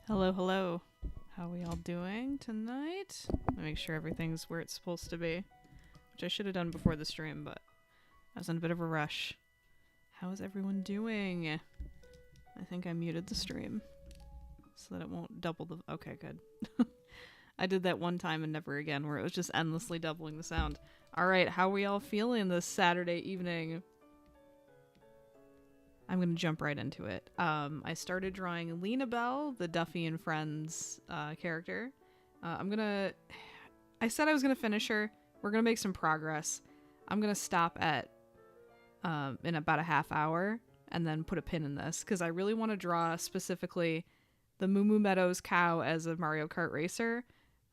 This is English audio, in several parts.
Hello, hello. How we all doing tonight? Let me make sure everything's where it's supposed to be, which I should have done before the stream, but I was in a bit of a rush. How is everyone doing? I think I muted the stream so that it won't double the... Okay, good. I did that one time and never again, where it was just endlessly doubling the sound. Alright, how are we all feeling this Saturday evening? I'm going to jump right into it. I started drawing Lena Bell, the Duffy and Friends character. I said I was going to finish her. We're going to make some progress. I'm going to stop at in about a half hour and then put a pin in this because I really want to draw specifically the Moo Moo Meadows cow as a Mario Kart racer,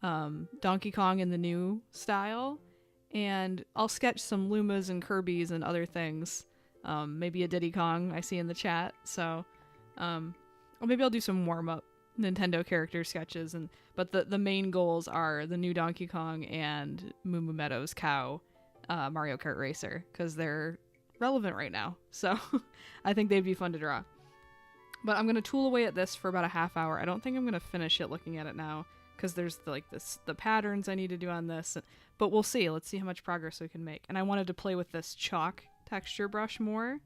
Donkey Kong in the new style, and I'll sketch some Lumas and Kirbys and other things. Maybe a Diddy Kong I see in the chat. So, or maybe I'll do some warm-up Nintendo character sketches. But the main goals are the new Donkey Kong and Moo Moo Meadows cow Mario Kart racer because they're relevant right now. So I think they'd be fun to draw. But I'm gonna tool away at this for about a half hour. I don't think I'm gonna finish it looking at it now because there's the patterns I need to do on this. But we'll see. Let's see how much progress we can make. And I wanted to play with this chalk texture brush more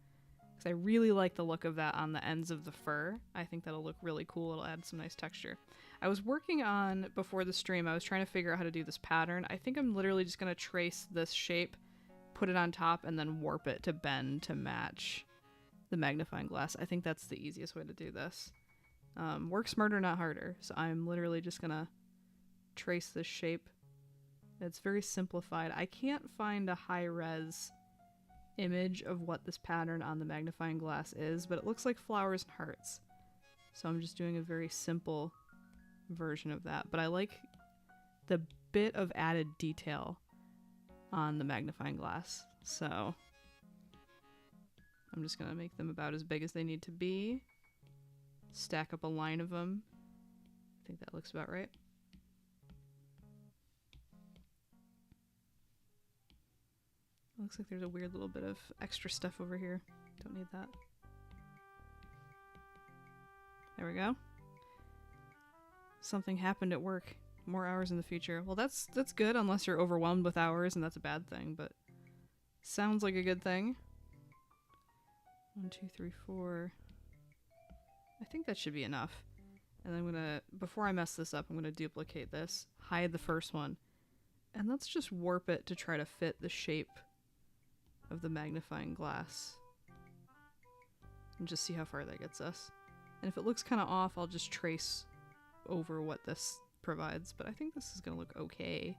because I really like the look of that on the ends of the fur. I think that'll look really cool. It'll add some nice texture. I was working on, before the stream, I was trying to figure out how to do this pattern. I think I'm literally just going to trace this shape, put it on top, and then warp it to bend to match the magnifying glass. I think that's the easiest way to do this. Work smarter, not harder. So I'm literally just going to trace this shape. It's very simplified. I can't find a high-res image of what this pattern on the magnifying glass is, but it looks like flowers and hearts. So I'm just doing a very simple version of that. But I like the bit of added detail on the magnifying glass. So I'm just going to make them about as big as they need to be. Stack up a line of them. I think that looks about right. Looks like there's a weird little bit of extra stuff over here. Don't need that. There we go. Something happened at work. More hours in the future. Well, that's good unless you're overwhelmed with hours, and that's a bad thing, but sounds like a good thing. 1, 2, 3, 4. I think that should be enough. And I'm gonna, before I mess this up, I'm gonna duplicate this, hide the first one, and let's just warp it to try to fit the shape of the magnifying glass and just see how far that gets us. And if it looks kind of off, I'll just trace over what this provides, but I think this is gonna look okay.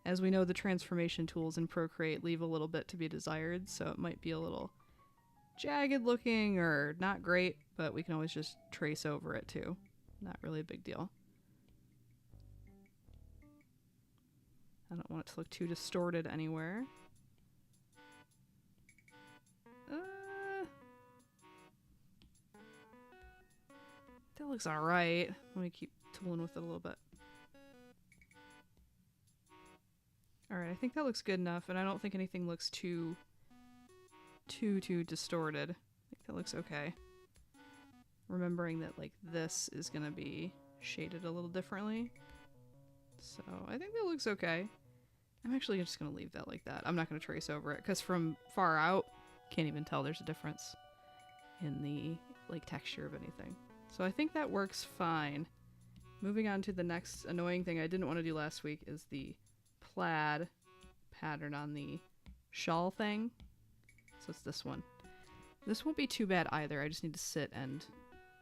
As we know, the transformation tools in Procreate leave a little bit to be desired, so it might be a little jagged looking or not great, but we can always just trace over it too. Not really a big deal. I don't want it to look too distorted anywhere. That looks alright. Let me keep tooling with it a little bit. Alright, I think that looks good enough, and I don't think anything looks too distorted. I think that looks okay. Remembering that, like, this is gonna be shaded a little differently. So, I think that looks okay. I'm actually just gonna leave that like that. I'm not gonna trace over it, because from far out, can't even tell there's a difference in the, like, texture of anything. So I think that works fine. Moving on to the next annoying thing I didn't want to do last week is the plaid pattern on the shawl thing. So it's this one. This won't be too bad either. I just need to sit and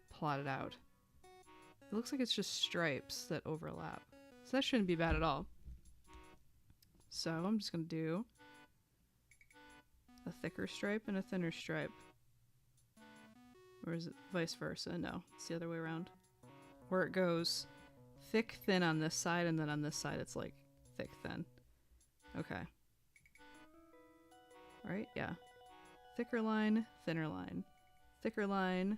plot it out. It looks like it's just stripes that overlap. So that shouldn't be bad at all. So I'm just going to do a thicker stripe and a thinner stripe. Or is it vice versa? No, it's the other way around. Where it goes thick, thin on this side, and then on this side it's like thick, thin. Okay. Alright, yeah. Thicker line, thinner line. Thicker line,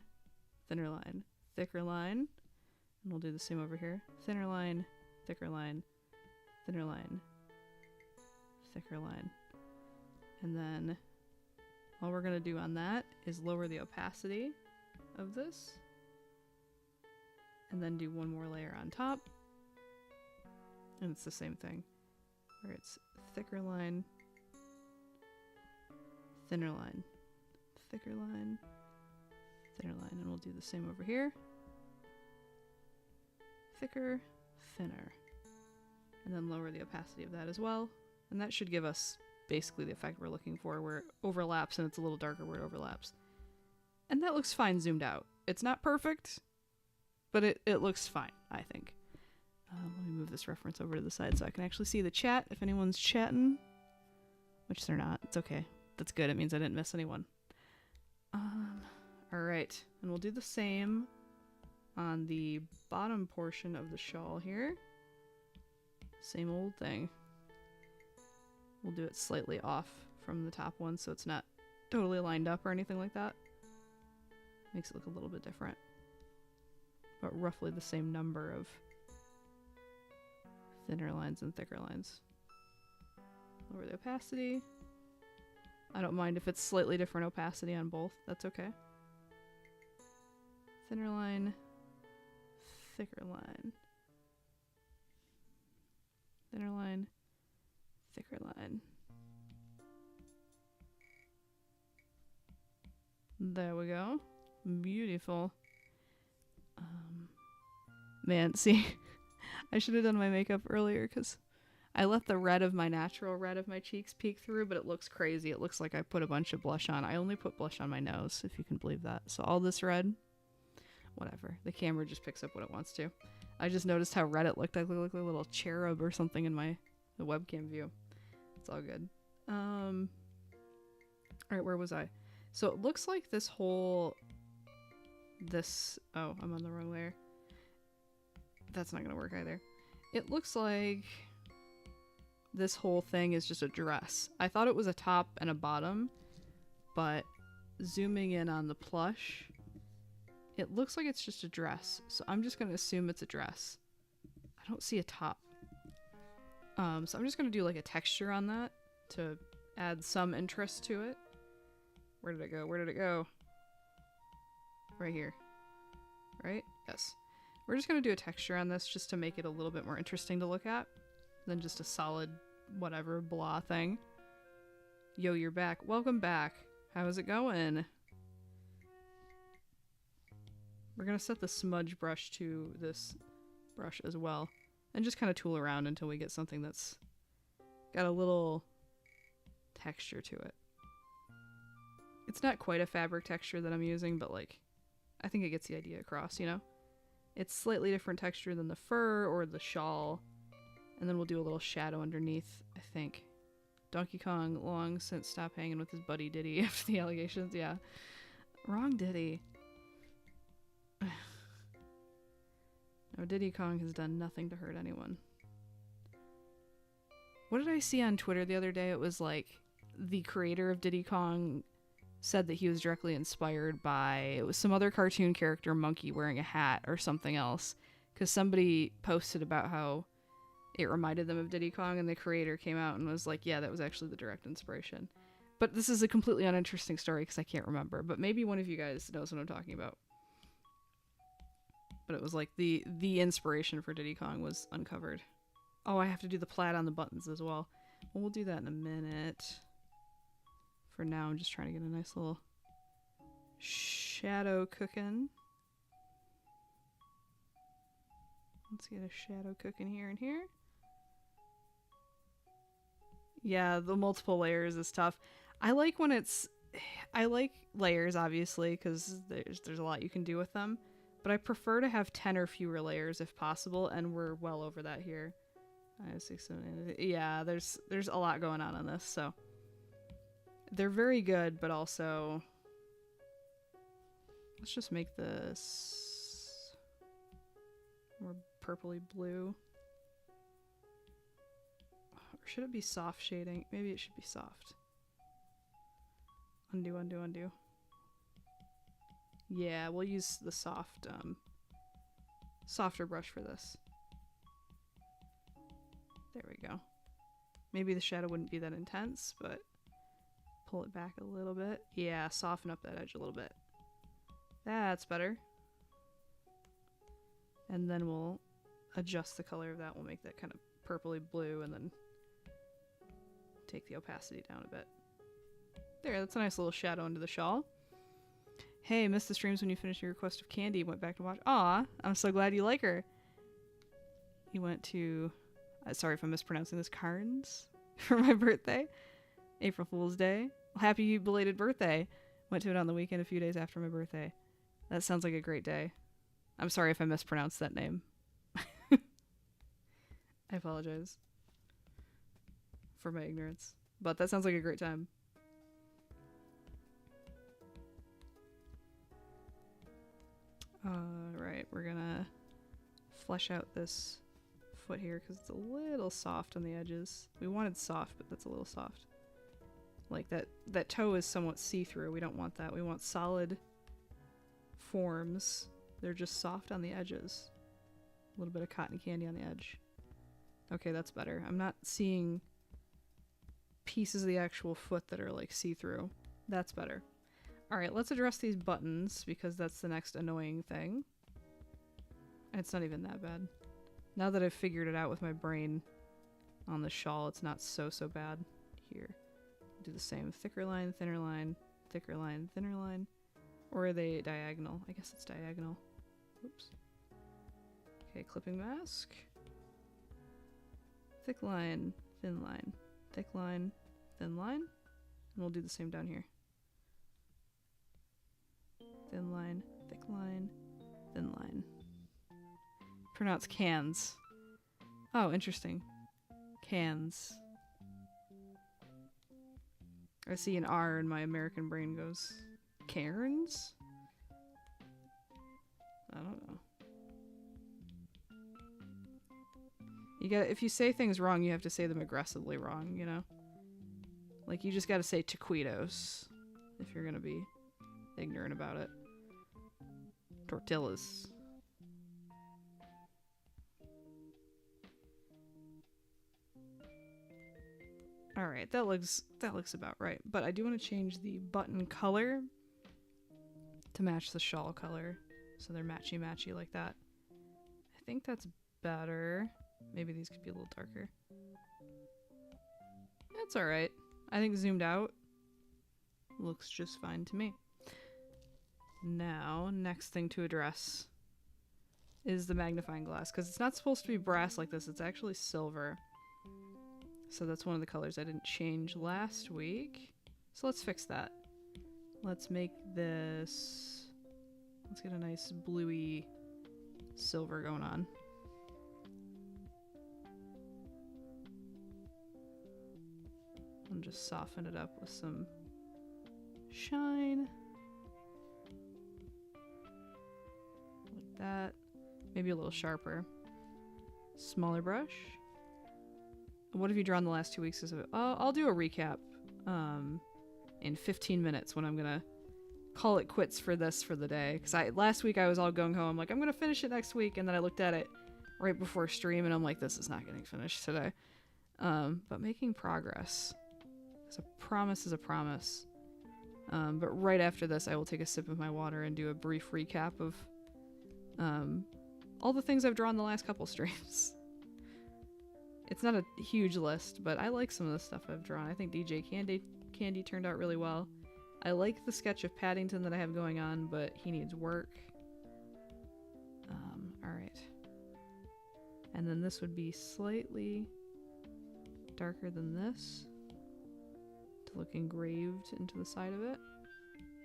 thinner line. Thicker line. And we'll do the same over here. Thinner line, thicker line, thinner line, thicker line. And then all we're going to do on that is lower the opacity of this and then do one more layer on top. And it's the same thing, where it's thicker line, thinner line, thicker line, thinner line, and we'll do the same over here. Thicker, thinner, and then lower the opacity of that as well. And that should give us basically the effect we're looking for, where it overlaps and it's a little darker where it overlaps. And that looks fine zoomed out. It's not perfect, but it looks fine, I think. Let me move this reference over to the side so I can actually see the chat if anyone's chatting, which they're not. It's okay. That's good. It means I didn't miss anyone. All right, and we'll do the same on the bottom portion of the shawl here. Same old thing. We'll do it slightly off from the top one so it's not totally lined up or anything like that. Makes it look a little bit different. But roughly the same number of thinner lines and thicker lines. Lower the opacity. I don't mind if it's slightly different opacity on both. That's okay. Thinner line, thicker line. Thinner line, thicker line. There we go. Beautiful. Man, see, I should have done my makeup earlier because I let the red of my natural red of my cheeks peek through, but it looks crazy. It looks like I put a bunch of blush on. I only put blush on my nose, if you can believe that. So all this red, whatever. The camera just picks up what it wants to. I just noticed how red it looked. I looked like a little cherub or something in the webcam view. It's all good. All right, where was I? So it looks like this whole, oh, I'm on the wrong layer. That's not gonna work either. It looks like this whole thing is just a dress. I thought it was a top and a bottom, but zooming in on the plush, it looks like it's just a dress. So I'm just gonna assume it's a dress. I don't see a top. So I'm just gonna do like a texture on that to add some interest to it. Where did it go? Where did it go? Right here. Right? Yes. We're just going to do a texture on this just to make it a little bit more interesting to look at than just a solid whatever blah thing. Yo, you're back. Welcome back. How's it going? We're going to set the smudge brush to this brush as well and just kind of tool around until we get something that's got a little texture to it. It's not quite a fabric texture that I'm using, but like, I think it gets the idea across, you know? It's slightly different texture than the fur or the shawl. And then we'll do a little shadow underneath, I think. Donkey Kong long since stopped hanging with his buddy Diddy after the allegations. Yeah. Wrong Diddy. No, Diddy Kong has done nothing to hurt anyone. What did I see on Twitter the other day? It was like the creator of Diddy Kong said that he was directly inspired by, it was some other cartoon character monkey wearing a hat or something else, because somebody posted about how it reminded them of Diddy Kong, and the creator came out and was like, yeah, that was actually the direct inspiration. But this is a completely uninteresting story because I can't remember, but maybe one of you guys knows what I'm talking about. But it was like the inspiration for Diddy Kong was uncovered. Oh, I have to do the plaid on the buttons as well. Well, we'll do that in a minute. For now, I'm just trying to get a nice little shadow cooking. Let's get a shadow cooking here and here. Yeah, the multiple layers is tough. I like when it's... I like layers, obviously, because there's a lot you can do with them. But I prefer to have 10 or fewer layers if possible, and we're well over that here. 5, 6, 7, 8. Yeah, there's a lot going on this, so... They're very good, but also... Let's just make this more purpley blue. Or should it be soft shading? Maybe it should be soft. Undo, undo, undo. Yeah, we'll use the soft, softer brush for this. There we go. Maybe the shadow wouldn't be that intense, but pull it back a little bit. Yeah, soften up that edge a little bit. That's better. And then we'll adjust the color of that. We'll make that kind of purpley blue and then take the opacity down a bit. There, that's a nice little shadow under the shawl. Hey, missed the streams when you finished your request of Candy. Went back to watch. Aw, I'm so glad you like her. You went to, sorry if I'm mispronouncing this, Carnes for my birthday. April Fool's Day. Happy belated birthday. Went to it on the weekend a few days after my birthday. That sounds like a great day. I'm sorry if I mispronounced that name. I apologize for my ignorance. But that sounds like a great time. Alright, we're gonna flesh out this foot here because it's a little soft on the edges. We wanted soft, but that's a little soft. Like that toe is somewhat see-through. We don't want that. We want solid forms. They're just soft on the edges. A little bit of cotton candy on the edge. Okay, that's better. I'm not seeing pieces of the actual foot that are like see-through. That's better. Alright, let's address these buttons because that's the next annoying thing. And it's not even that bad. Now that I've figured it out with my brain on the shawl, it's not so bad. Here. Do the same. Thicker line, thinner line, thicker line, thinner line. Or are they diagonal? I guess it's diagonal. Oops. Okay, clipping mask. Thick line, thin line, thick line, thin line. And we'll do the same down here. Thin line, thick line, thin line. Pronounce cans. Oh, interesting. Cans. I see an R and my American brain goes, Cairns? I don't know. You gotta, if you say things wrong, you have to say them aggressively wrong, you know? Like, you just gotta say taquitos if you're gonna be ignorant about it. Tortillas. Alright, that looks about right. But I do want to change the button color to match the shawl color. So they're matchy-matchy like that. I think that's better. Maybe these could be a little darker. That's alright. I think zoomed out looks just fine to me. Now, next thing to address is the magnifying glass. Because it's not supposed to be brass like this. It's actually silver. So that's one of the colors I didn't change last week. So let's fix that. Let's make this... Let's get a nice bluey silver going on. And just soften it up with some shine. Like that. Maybe a little sharper. Smaller brush. What have you drawn the last 2 weeks? I'll do a recap in 15 minutes when I'm gonna call it quits for this for the day. Because last week I was all gung ho. I'm like, I'm gonna finish it next week, and then I looked at it right before stream, and I'm like, this is not getting finished today. But making progress. Because a promise is a promise. But right after this, I will take a sip of my water and do a brief recap of all the things I've drawn the last couple streams. It's not a huge list, but I like some of the stuff I've drawn. I think DJ Candy turned out really well. I like the sketch of Paddington that I have going on, but he needs work. Alright. And then this would be slightly darker than this to look engraved into the side of it.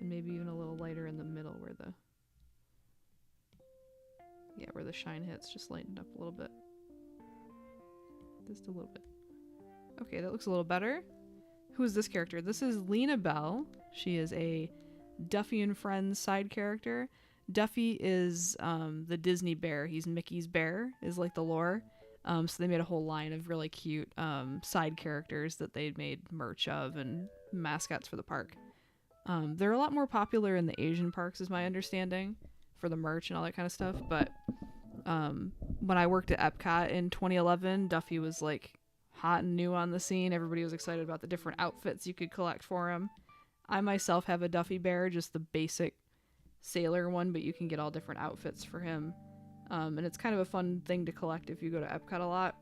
And maybe even a little lighter in the middle where where the shine hits, just lightened up a little bit. Just a little bit. Okay, that looks a little better. Who is this character? This is Lena Bell. She is a Duffy and Friends side character. Duffy is the Disney bear. He's Mickey's bear, is like the lore. So they made a whole line of really cute side characters that they'd made merch of and mascots for the park. They're a lot more popular in the Asian parks, is my understanding, for the merch and all that kind of stuff. But when I worked at Epcot in 2011, Duffy was like hot and new on the scene. Everybody was excited about the different outfits you could collect for him. I myself have a Duffy bear, just the basic sailor one, but you can get all different outfits for him. And it's kind of a fun thing to collect if you go to Epcot a lot,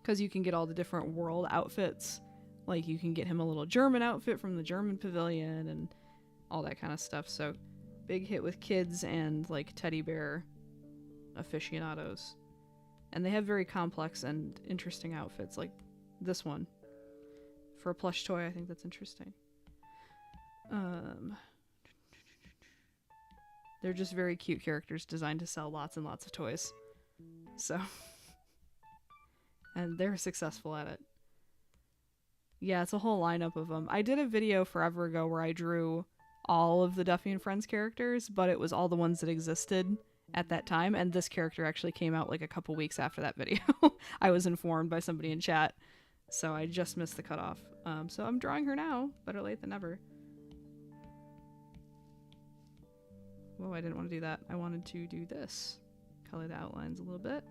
because you can get all the different world outfits. Like, you can get him a little German outfit from the German pavilion and all that kind of stuff. So, big hit with kids and, like, teddy bear aficionados. And they have very complex and interesting outfits, like this one. For a plush toy, I think that's interesting. They're just very cute characters designed to sell lots and lots of toys. So, and they're successful at it. Yeah, it's a whole lineup of them. I did a video forever ago where I drew all of the Duffy and Friends characters, but it was all the ones that existed at that time, and this character actually came out like a couple weeks after that video. I was informed by somebody in chat, so I just missed the cutoff. So I'm drawing her now. Better late than never. Whoa, I didn't want to do that. I wanted to do this. Color the outlines a little bit.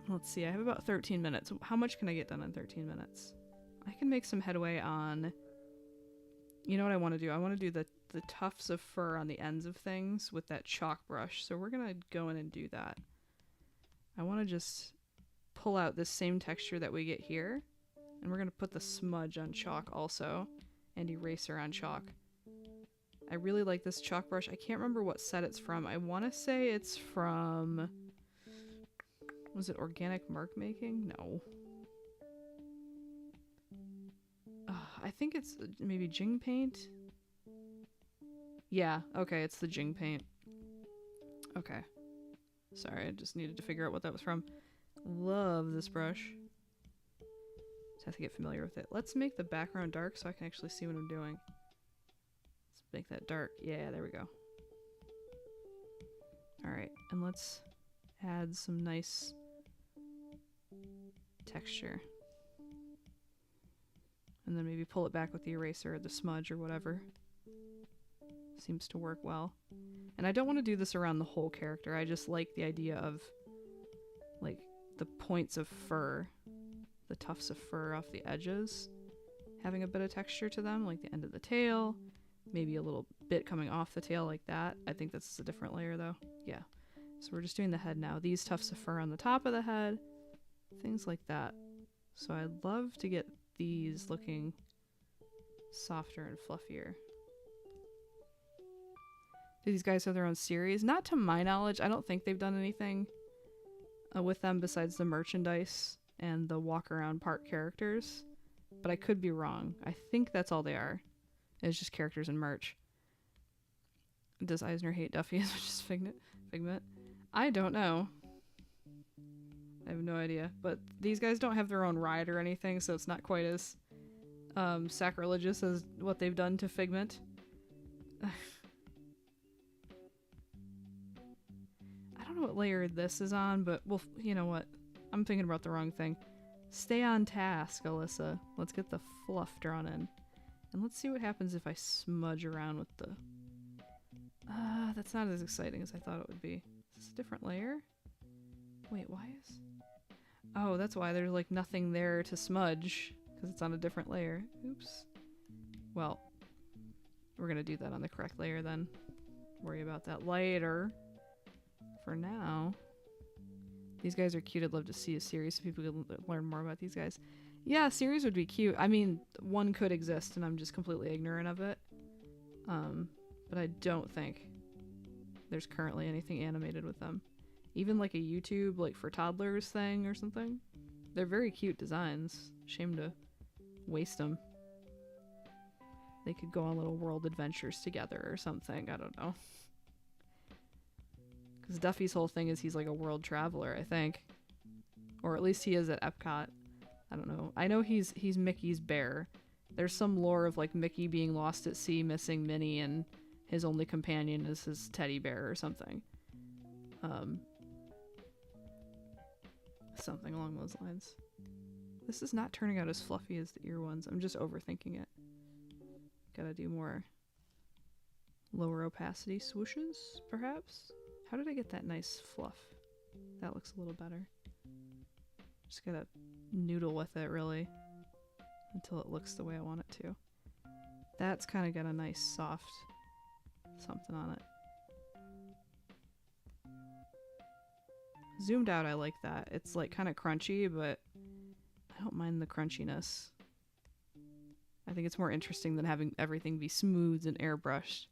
Let's see, I have about 13 minutes. How much can I get done in 13 minutes? I can make some headway on... You know what I want to do? I want to do the tufts of fur on the ends of things with that chalk brush. So we're going to go in and do that. I want to just pull out this same texture that we get here. And we're going to put the smudge on chalk also. And eraser on chalk. I really like this chalk brush. I can't remember what set it's from. I want to say it's from... Was it Organic Mark Making? No. I think it's maybe Jing Paint. Yeah, okay, it's the Jing Paint. Okay. Sorry, I just needed to figure out what that was from. Love this brush. Just have to get familiar with it. Let's make the background dark so I can actually see what I'm doing. Let's make that dark. Yeah, there we go. Alright, and let's add some nice texture. And then maybe pull it back with the eraser or the smudge or whatever. Seems to work well. And I don't want to do this around the whole character. I just like the idea of, like, the points of fur, the tufts of fur off the edges, having a bit of texture to them, like the end of the tail, maybe a little bit coming off the tail like that. I think that's a different layer though. Yeah. So we're just doing the head now. These tufts of fur on the top of the head, things like that. So I'd love to get these looking softer and fluffier. Do these guys have their own series? Not to my knowledge. I don't think they've done anything with them besides the merchandise and the walk around park characters. But I could be wrong. I think that's all they are. It's just characters and merch. Does Eisner hate Duffy as much as Figment? I don't know. I have no idea. But these guys don't have their own ride or anything, so it's not quite as sacrilegious as what they've done to Figment. I don't know what layer this is on, but well, you know what? I'm thinking about the wrong thing. Stay on task, Alyssa. Let's get the fluff drawn in. And let's see what happens if I smudge around with the... that's not as exciting as I thought it would be. Is this a different layer? Wait, why is... Oh, that's why there's like nothing there to smudge, because it's on a different layer. Oops. Well, we're gonna do that on the correct layer then. Worry about that later. For now, these guys are cute. I'd love to see a series so people could learn more about these guys. Yeah, a series would be cute. I mean, one could exist and I'm just completely ignorant of it. But I don't think there's currently anything animated with them. Even like a YouTube, like for toddlers thing or something. They're very cute designs. Shame to waste them. They could go on little world adventures together or something. I don't know. Because Duffy's whole thing is he's like a world traveler, I think. Or at least he is at Epcot. I don't know. I know he's Mickey's bear. There's some lore of like Mickey being lost at sea, missing Minnie, and his only companion is his teddy bear or something. Something along those lines. This is not turning out as fluffy as the ear ones. I'm just overthinking it. Gotta do more lower opacity swooshes, perhaps? How did I get that nice fluff? That looks a little better. Just gotta noodle with it, really, until it looks the way I want it to. That's kind of got a nice soft something on it. Zoomed out, I like that. It's like kind of crunchy, but I don't mind the crunchiness. I think it's more interesting than having everything be smooth and airbrushed.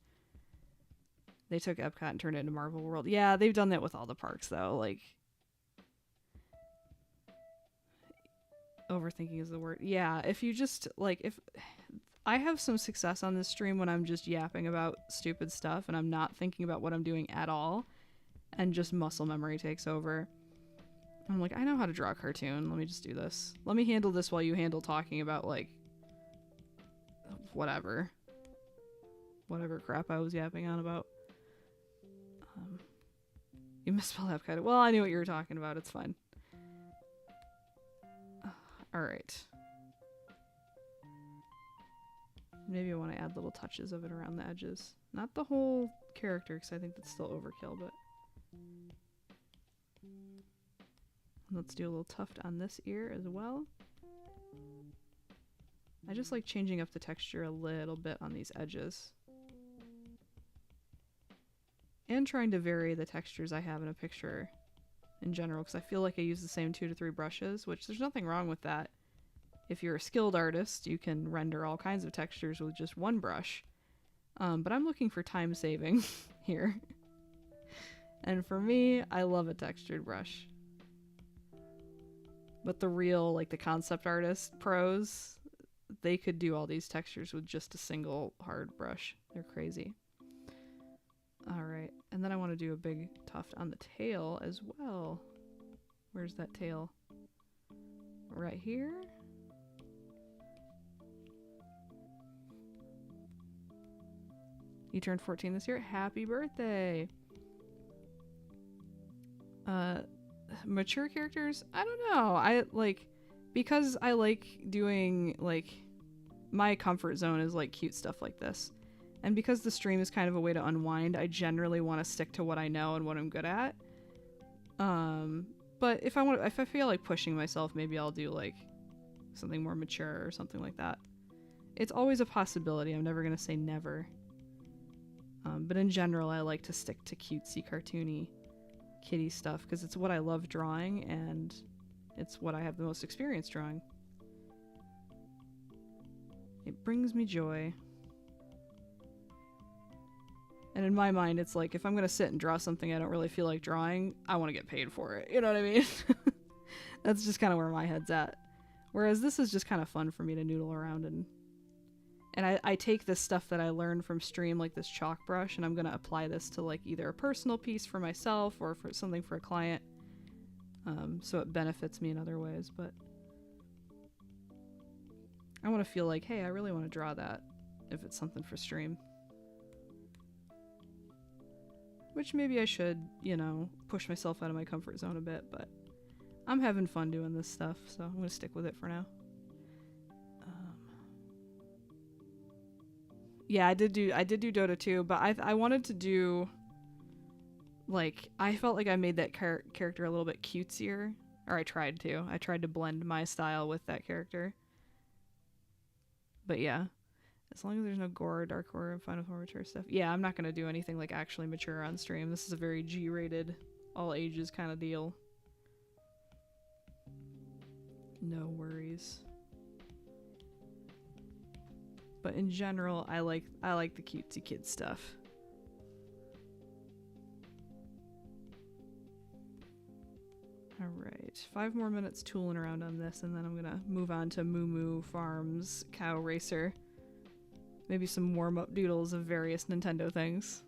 They took Epcot and turned it into Marvel World. Yeah, they've done that with all the parks, though. Like, overthinking is the word. Yeah, if you just, like, if... I have some success on this stream when I'm just yapping about stupid stuff and I'm not thinking about what I'm doing at all, and just muscle memory takes over. I'm like, I know how to draw a cartoon. Let me just do this. Let me handle this while you handle talking about, like, whatever crap I was yapping on about. You misspelled Epcot. Well, I knew what you were talking about. It's fine. All right. Maybe I want to add little touches of it around the edges. Not the whole character, because I think that's still overkill, but... Let's do a little tuft on this ear as well. I just like changing up the texture a little bit on these edges. And trying to vary the textures I have in a picture in general, because I feel like I use the same 2 to 3 brushes, which there's nothing wrong with that. If you're a skilled artist, you can render all kinds of textures with just one brush. But I'm looking for time saving here. And for me, I love a textured brush. But the real, like the concept artist pros, they could do all these textures with just a single hard brush. They're crazy. Alright, and then I want to do a big tuft on the tail as well. Where's that tail? Right here? You turned 14 this year? Happy birthday! Mature characters? I don't know. I like, because I like doing, like, my comfort zone is like cute stuff like this. And because the stream is kind of a way to unwind, I generally want to stick to what I know and what I'm good at. But if I feel like pushing myself, maybe I'll do like something more mature or something like that. It's always a possibility. I'm never gonna say never. But in general, I like to stick to cutesy, cartoony, kitty stuff because it's what I love drawing and it's what I have the most experience drawing. It brings me joy. And in my mind, it's like, if I'm going to sit and draw something I don't really feel like drawing, I want to get paid for it. You know what I mean? That's just kind of where my head's at. Whereas this is just kind of fun for me to noodle around and I take this stuff that I learned from stream, like this chalk brush, and I'm going to apply this to like either a personal piece for myself or for something for a client. So it benefits me in other ways, but I want to feel like, hey, I really want to draw that if it's something for stream. Which maybe I should, you know, push myself out of my comfort zone a bit, but I'm having fun doing this stuff, so I'm going to stick with it for now. Yeah, I did do Dota too, but I wanted to do, like, I felt like I made that character a little bit cutesier, or I tried to blend my style with that character. But yeah. As long as there's no gore, darkcore, and Final Form mature stuff. Yeah, I'm not going to do anything like actually mature on stream. This is a very G-rated, all ages kind of deal. No worries. But in general, I like the cutesy kid stuff. Alright, 5 more minutes tooling around on this, and then I'm going to move on to Moo Moo Farms Cow Racer. Maybe some warm-up doodles of various Nintendo things.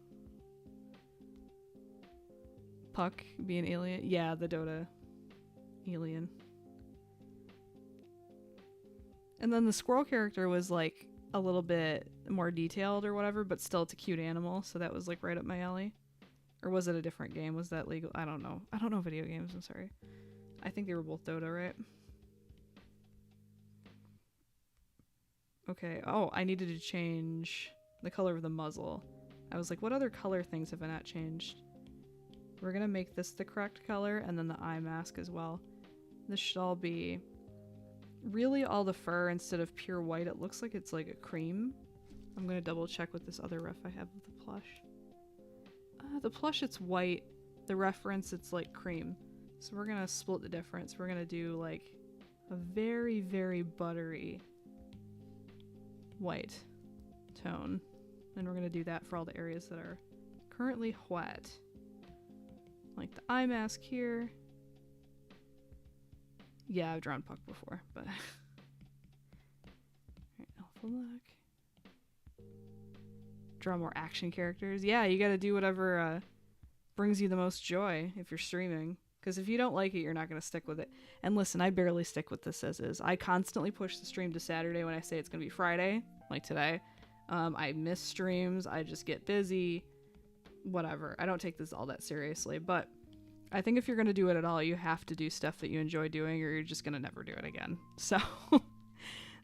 Puck be an alien? Yeah, the Dota alien. And then the squirrel character was like a little bit more detailed or whatever, but still it's a cute animal, so that was like right up my alley. Or was it a different game? Was that legal? I don't know. I don't know video games, I'm sorry. I think they were both Dota, right? Okay, oh, I needed to change the color of the muzzle. I was like, what other color things have I not changed? We're gonna make this the correct color, and then the eye mask as well. This should all be really all the fur instead of pure white. It looks like it's like a cream. I'm gonna double check with this other ref I have of the plush. The plush, it's white. The reference, it's like cream. So we're gonna split the difference. We're gonna do like a very, very buttery white tone. And we're gonna do that for all the areas that are currently wet. Like the eye mask here. Yeah, I've drawn Puck before, but... Alright, Alpha Look. Draw more action characters. Yeah, you gotta do whatever brings you the most joy if you're streaming. Because if you don't like it, you're not gonna stick with it. And listen, I barely stick with this as is. I constantly push the stream to Saturday when I say it's gonna be Friday, like today. I miss streams, I just get busy, whatever. I don't take this all that seriously, but I think if you're gonna do it at all, you have to do stuff that you enjoy doing or you're just gonna never do it again. So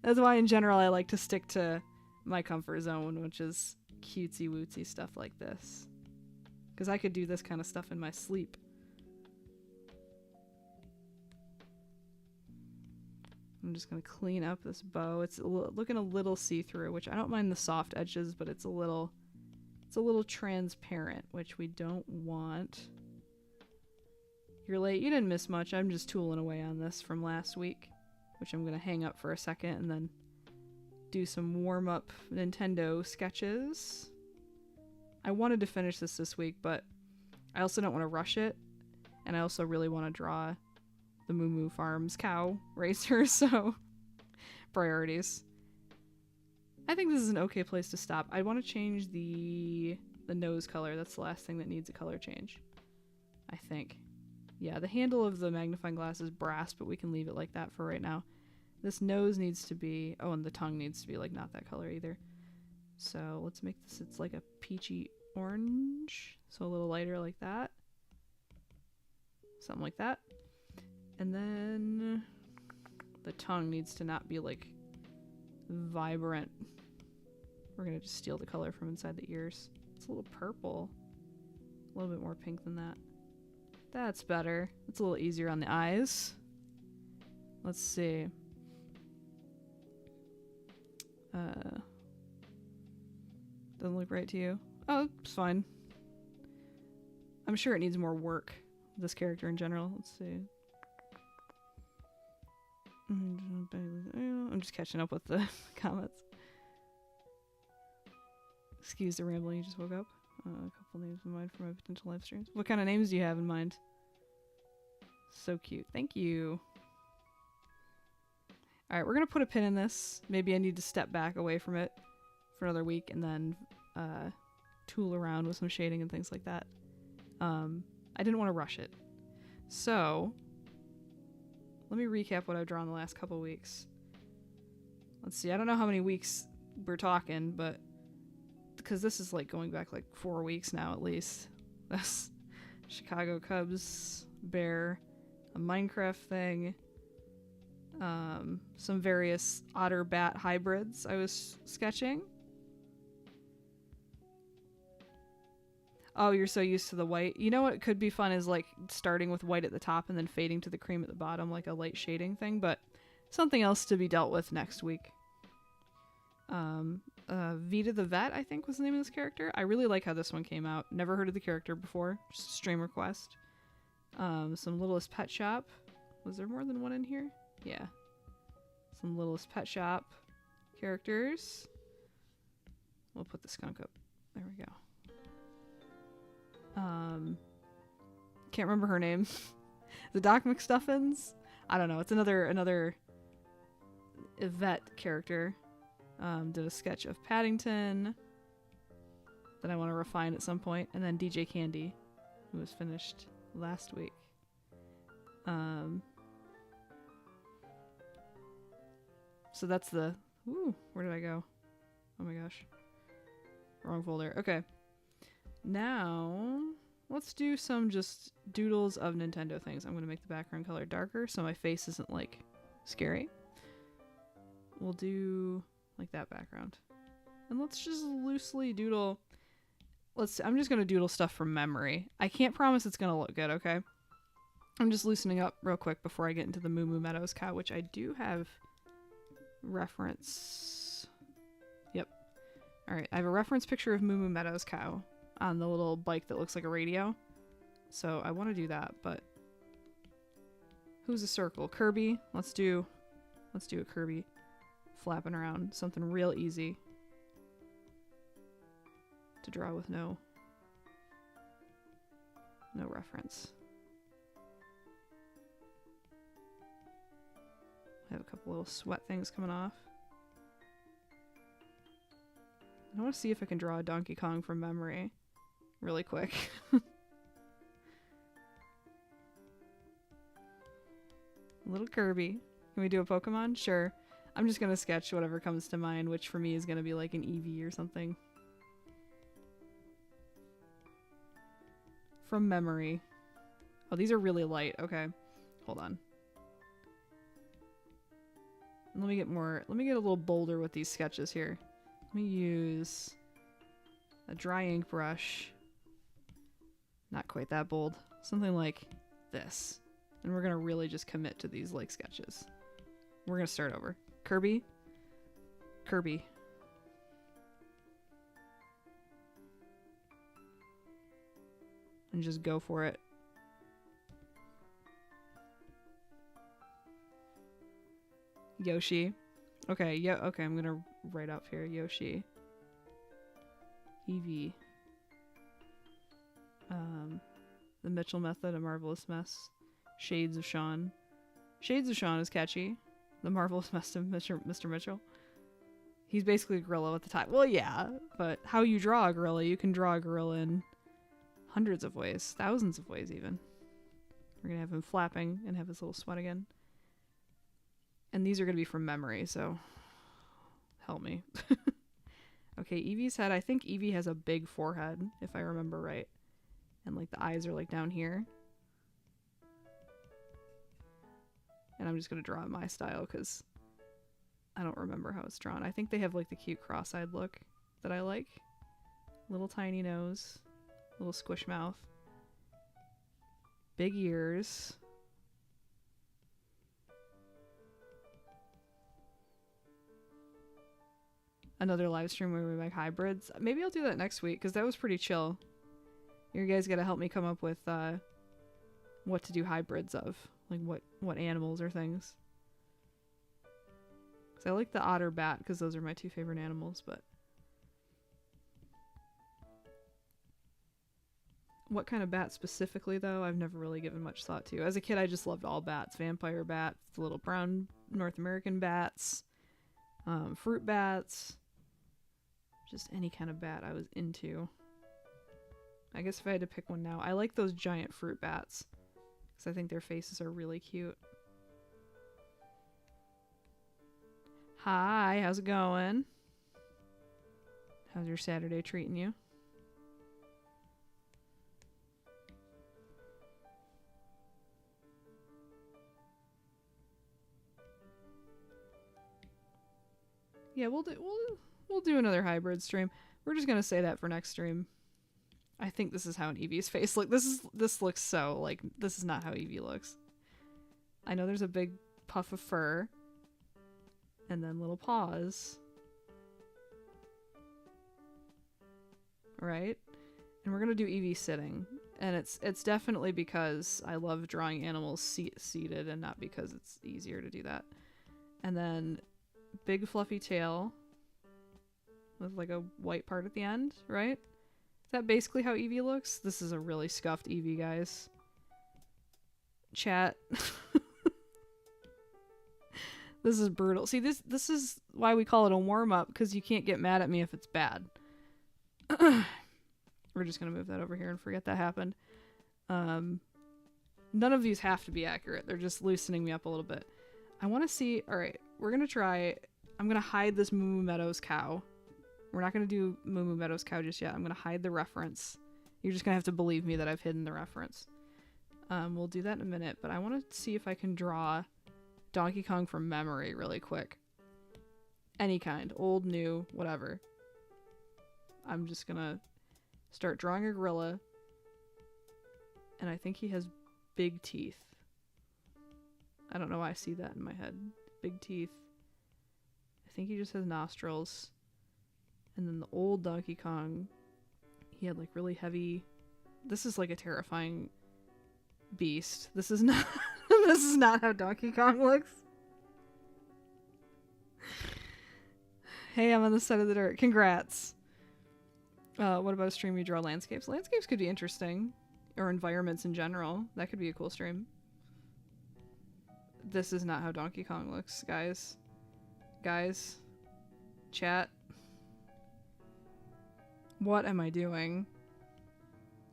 that's why in general I like to stick to my comfort zone, which is cutesy wootsy stuff like this. Because I could do this kind of stuff in my sleep. I'm just going to clean up this bow. It's looking a little see-through, which I don't mind the soft edges, but it's a little transparent, which we don't want. You're late. You didn't miss much. I'm just tooling away on this from last week, which I'm going to hang up for a second and then do some warm-up Nintendo sketches. I wanted to finish this week, but I also don't want to rush it, and I also really want to draw the Moo Moo Farms cow racer, so priorities. I think this is an okay place to stop. I want to change the nose color. That's the last thing that needs a color change, I think. Yeah, the handle of the magnifying glass is brass, but we can leave it like that for right now. This nose needs to be... Oh, and the tongue needs to be, like, not that color either. So let's make this... It's like a peachy orange. So a little lighter like that. Something like that. And then... The tongue needs to not be, like, vibrant. We're gonna just steal the color from inside the ears. It's a little purple. A little bit more pink than that. That's better. It's a little easier on the eyes. Let's see. Doesn't look right to you. Oh, it's fine. I'm sure it needs more work, this character in general. Let's see. I'm just catching up with the comments. Excuse the rambling, you just woke up. A couple names in mind for my potential live streams. What kind of names do you have in mind? So cute. Thank you. Alright, we're going to put a pin in this. Maybe I need to step back away from it for another week and then tool around with some shading and things like that. I didn't want to rush it. So, let me recap what I've drawn the last couple weeks. Let's see, I don't know how many weeks we're talking, but because this is like going back like 4 weeks now at least. That's Chicago Cubs, bear, a Minecraft thing, some various otter bat hybrids I was sketching. Oh, you're so used to the white. You know what could be fun is like starting with white at the top and then fading to the cream at the bottom, like a light shading thing, but something else to be dealt with next week. Vita the Vet, I think was the name of this character. I really like how this one came out. Never heard of the character before. Just a stream request. Some Littlest Pet Shop. Was there more than one in here? Yeah. Some Littlest Pet Shop characters. We'll put the skunk up. There we go. Can't remember her name. The Doc McStuffins? I don't know. It's another vet character. Did a sketch of Paddington that I want to refine at some point, and then DJ Candy, who was finished last week. So that's the... Ooh, where did I go? Oh my gosh. Wrong folder. Okay. Now, let's do some just doodles of Nintendo things. I'm going to make the background color darker so my face isn't, like, scary. We'll do, like, that background. And let's just loosely doodle... I'm just going to doodle stuff from memory. I can't promise it's going to look good, okay? I'm just loosening up real quick before I get into the Moo Moo Meadows cow, which I do have reference. Yep. Alright, I have a reference picture of Moo Moo Meadows cow on the little bike that looks like a radio. So I want to do that, but who's a circle? Kirby. Let's do a Kirby flapping around. Something real easy to draw with no reference. I have a couple little sweat things coming off. I want to see if I can draw a Donkey Kong from memory really quick. Little Kirby. Can we do a Pokemon? Sure. I'm just gonna sketch whatever comes to mind, which for me is gonna be like an Eevee or something. From memory. Oh, these are really light. Okay. Hold on. Let me get a little bolder with these sketches here. Let me use a dry ink brush. Not quite that bold. Something like this. And we're gonna really just commit to these like sketches. We're gonna start over. Kirby. Kirby. And just go for it. Yoshi. Okay, okay, I'm gonna write up here. Yoshi. Eevee. The Mitchell Method, A Marvelous Mess. Shades of Sean. Shades of Sean is catchy. The Marvelous Mess of Mr. Mitchell. He's basically a gorilla at the time. Well, yeah, but how you draw a gorilla, you can draw a gorilla in hundreds of ways. Thousands of ways, even. We're gonna have him flapping and have his little sweat again. And these are gonna be from memory, so help me. Okay, Eevee's head. I think Eevee has a big forehead, if I remember right. And like the eyes are like down here. And I'm just gonna draw it my style because I don't remember how it's drawn. I think they have like the cute cross-eyed look that I like. Little tiny nose, little squish mouth, big ears. Another live stream where we make hybrids. Maybe I'll do that next week because that was pretty chill. You guys gotta help me come up with what to do hybrids of. Like what animals or things. Because I like the otter bat because those are my two favorite animals, but what kind of bat specifically though, I've never really given much thought to. As a kid I just loved all bats. Vampire bats, the little brown North American bats, fruit bats. Just any kind of bat I was into. I guess if I had to pick one now, I like those giant fruit bats. Because I think their faces are really cute. Hi, how's it going? How's your Saturday treating you? Yeah, we'll do another hybrid stream. We're just gonna say that for next stream. I think this is how an Eevee's face look. This looks so like this is not how Eevee looks. I know there's a big puff of fur, and then little paws, right? And we're gonna do Eevee sitting, and it's definitely because I love drawing animals seated, and not because it's easier to do that. And then big fluffy tail with like a white part at the end, right? Is that basically how Eevee looks? This is a really scuffed Eevee, guys. Chat. This is brutal. See, this is why we call it a warm-up, because you can't get mad at me if it's bad. We're just gonna move that over here and forget that happened. None of these have to be accurate. They're just loosening me up a little bit. I want to see... Alright, we're gonna try... I'm gonna hide this Moo Moo Meadows cow. We're not going to do Moo Moo Meadows cow just yet. I'm going to hide the reference. You're just going to have to believe me that I've hidden the reference. We'll do that in a minute, but I want to see if I can draw Donkey Kong from memory really quick. Any kind. Old, new, whatever. I'm just going to start drawing a gorilla. And I think he has big teeth. I don't know why I see that in my head. Big teeth. I think he just has nostrils. And then the old Donkey Kong, he had like really heavy... This is like a terrifying beast. This is not this is not how Donkey Kong looks. Hey, I'm on the side of the dirt. Congrats. What about a stream you draw landscapes? Landscapes could be interesting. Or environments in general. That could be a cool stream. This is not how Donkey Kong looks, guys. Guys. Chat. What am I doing?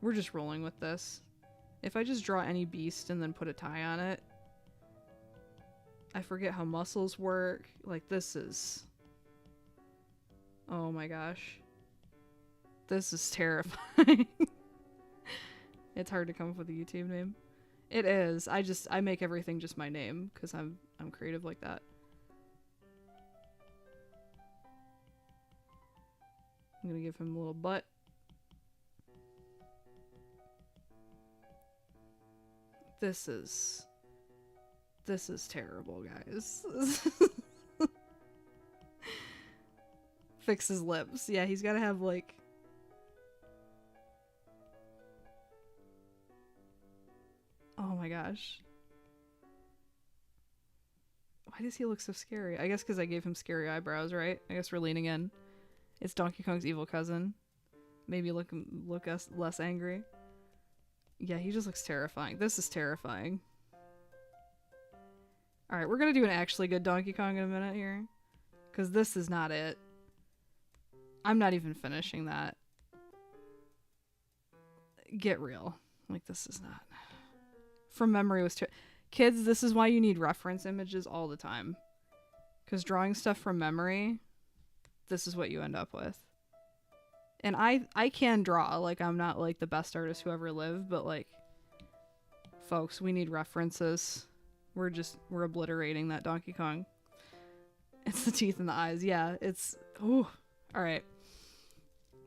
We're just rolling with this. If I just draw any beast and then put a tie on it, I forget how muscles work. Like, this is... Oh my gosh. This is terrifying. It's hard to come up with a YouTube name. It is. I make everything just my name because I'm creative like that. I'm gonna give him a little butt. This is terrible, guys. Fix his lips. Yeah, he's gotta have like... Oh my gosh. Why does he look so scary? I guess because I gave him scary eyebrows, right? I guess we're leaning in. It's Donkey Kong's evil cousin. Maybe look less angry. Yeah, he just looks terrifying. This is terrifying. Alright, we're gonna do an actually good Donkey Kong in a minute here. Because this is not it. I'm not even finishing that. Get real. Like, this is not... From memory was too... Kids, this is why you need reference images all the time. Because drawing stuff from memory, this is what you end up with. And I can draw. Like, I'm not, like, the best artist who ever lived, but, like, folks, we need references. We're obliterating that Donkey Kong. It's the teeth and the eyes. Yeah, it's... Ooh. Alright.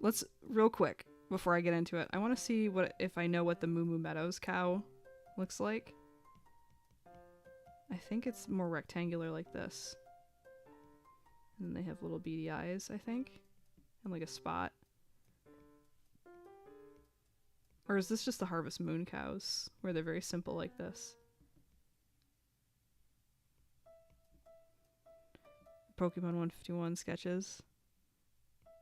Let's, real quick, before I get into it, I want to see if I know what the Moo Moo Meadows cow looks like. I think it's more rectangular like this. And they have little beady eyes, I think. And like a spot. Or is this just the Harvest Moon cows, where they're very simple like this? Pokemon 151 sketches.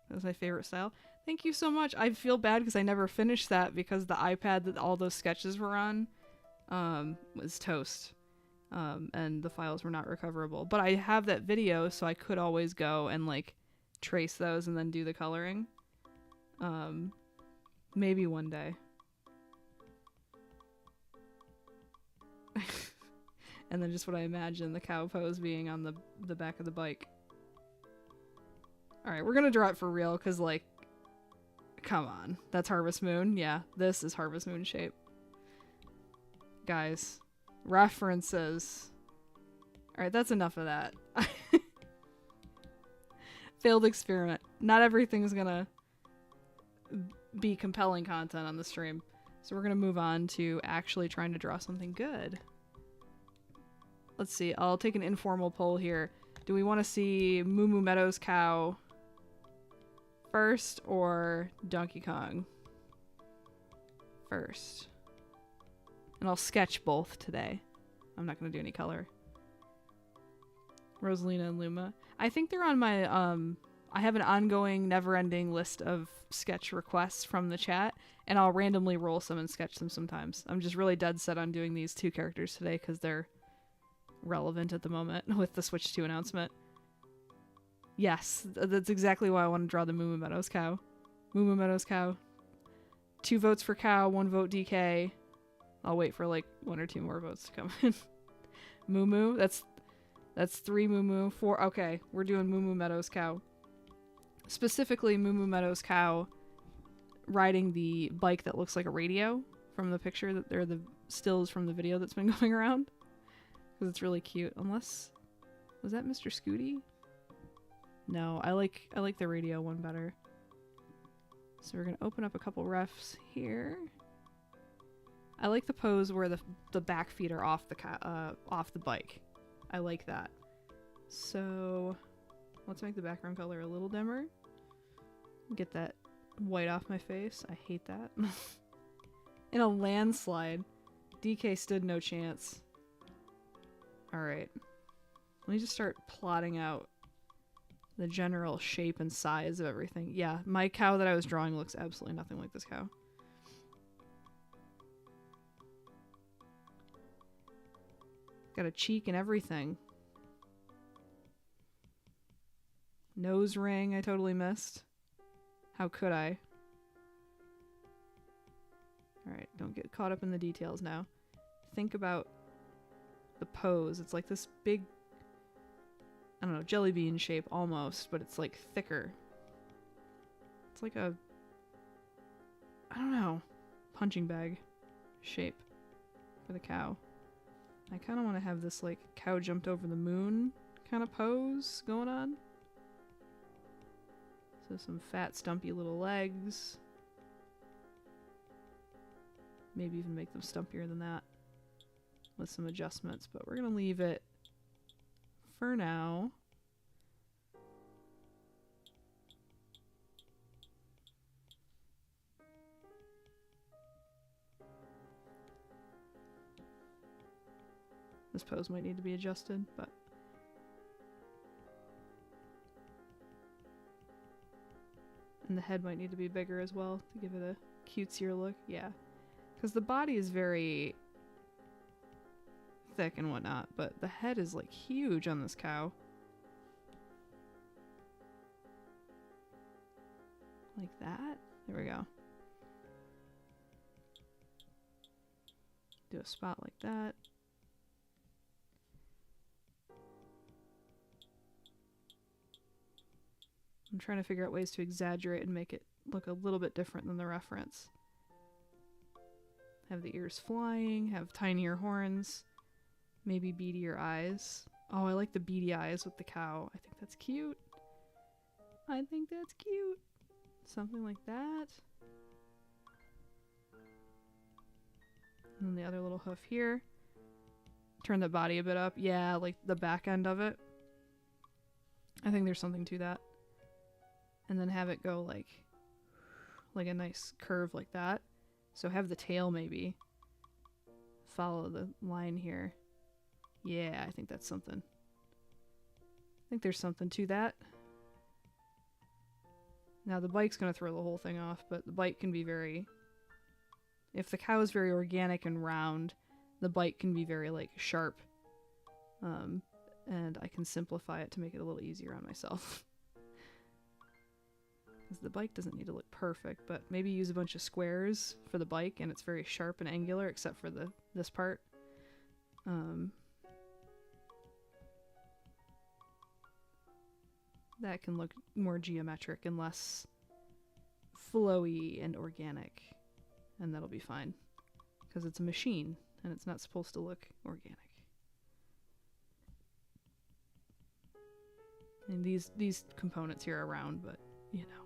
That was my favorite style. Thank you so much. I feel bad because I never finished that because the iPad that all those sketches were on was toast. And the files were not recoverable. But I have that video, so I could always go and like trace those and then do the coloring. Maybe one day. And then just what I imagine the cow pose being on the back of the bike. Alright, we're gonna draw it for real, because, like, come on. That's Harvest Moon. Yeah, this is Harvest Moon shape. Guys, references. Alright, that's enough of that. Failed experiment. Not everything's gonna be compelling content on the stream. So we're gonna move on to actually trying to draw something good. Let's see, I'll take an informal poll here. Do we want to see Moo Moo Meadows cow first or Donkey Kong first? And I'll sketch both today. I'm not going to do any color. Rosalina and Luma. I think they're on my, I have an ongoing, never-ending list of sketch requests from the chat, and I'll randomly roll some and sketch them sometimes. I'm just really dead set on doing these two characters today because they're relevant at the moment with the Switch 2 announcement. Yes, that's exactly why I want to draw the Moo Moo Meadows cow. Moo Moo Meadows cow. 2 votes for cow, 1 vote DK. I'll wait for like 1 or 2 more votes to come in. Moo Moo, that's 3 Moo Moo, 4. Okay, we're doing Moo Moo Meadows cow. Specifically, Moo Moo Meadows cow riding the bike that looks like a radio from the picture that they're the stills from the video that's been going around. Because it's really cute. Unless... Was that Mr. Scooty? No, I like the radio one better. So we're going to open up a couple refs here. I like the pose where the back feet are off the bike. I like that. So let's make the background color a little dimmer. Get that white off my face. I hate that. In a landslide. DK stood no chance. Alright. Let me just start plotting out the general shape and size of everything. Yeah, my cow that I was drawing looks absolutely nothing like this cow. Got a cheek and everything. Nose ring I totally missed. How could I? Alright, don't get caught up in the details now. Think about the pose. It's like this big, I don't know, jelly bean shape almost, but it's like thicker. It's like a, I don't know, punching bag shape for the cow. I kind of want to have this like cow jumped over the moon kind of pose going on. So some fat stumpy little legs. Maybe even make them stumpier than that with some adjustments, but we're gonna leave it for now. This pose might need to be adjusted, but and the head might need to be bigger as well to give it a cutesier look. Yeah, because the body is very thick and whatnot, but the head is like huge on this cow. Like that. There we go. Do a spot like that. I'm trying to figure out ways to exaggerate and make it look a little bit different than the reference. Have the ears flying, have tinier horns, maybe beadier eyes. Oh, I like the beady eyes with the cow. I think that's cute. I think that's cute. Something like that. And then the other little hoof here. Turn the body a bit up. Yeah, like the back end of it. I think there's something to that. And then have it go like a nice curve like that. So have the tail maybe follow the line here. Yeah, I think that's something. I think there's something to that. Now the bike's gonna throw the whole thing off, but the bike can be very... If the cow is very organic and round, the bike can be very like sharp. And I can simplify it to make it a little easier on myself. Because the bike doesn't need to look perfect, but maybe use a bunch of squares for the bike and it's very sharp and angular except for this part. That can look more geometric and less flowy and organic, and that'll be fine because it's a machine and it's not supposed to look organic. And these components here are round, but you know.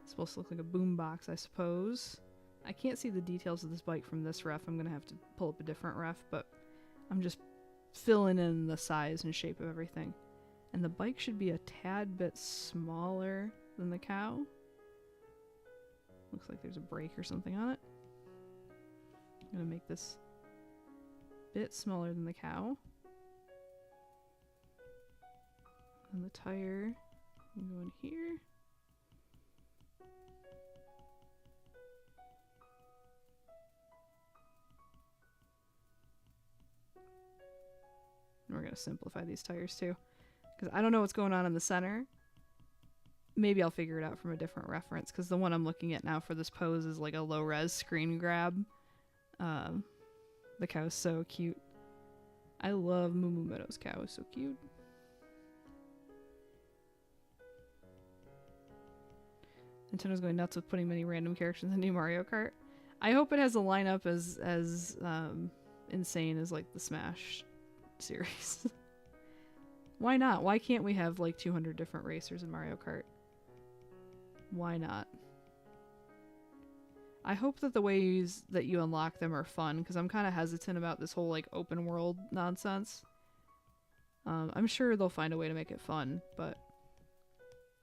It's supposed to look like a boombox, I suppose. I can't see the details of this bike from this ref. I'm gonna have to pull up a different ref, but I'm just filling in the size and shape of everything. And the bike should be a tad bit smaller than the cow. Looks like there's a brake or something on it. I'm gonna make this a bit smaller than the cow. And the tire can go in here. And we're going to simplify these tires too, because I don't know what's going on in the center. Maybe I'll figure it out from a different reference, because the one I'm looking at now for this pose is like a low-res screen grab. The cow's so cute. I love Moo Moo Meadows' cow. It's so cute. Nintendo's going nuts with putting many random characters in New Mario Kart. I hope it has a lineup as insane as like the Smash series. Why not? Why can't we have like 200 different racers in Mario Kart? Why not? I hope that the ways that you unlock them are fun, because I'm kind of hesitant about this whole like open world nonsense. I'm sure they'll find a way to make it fun, but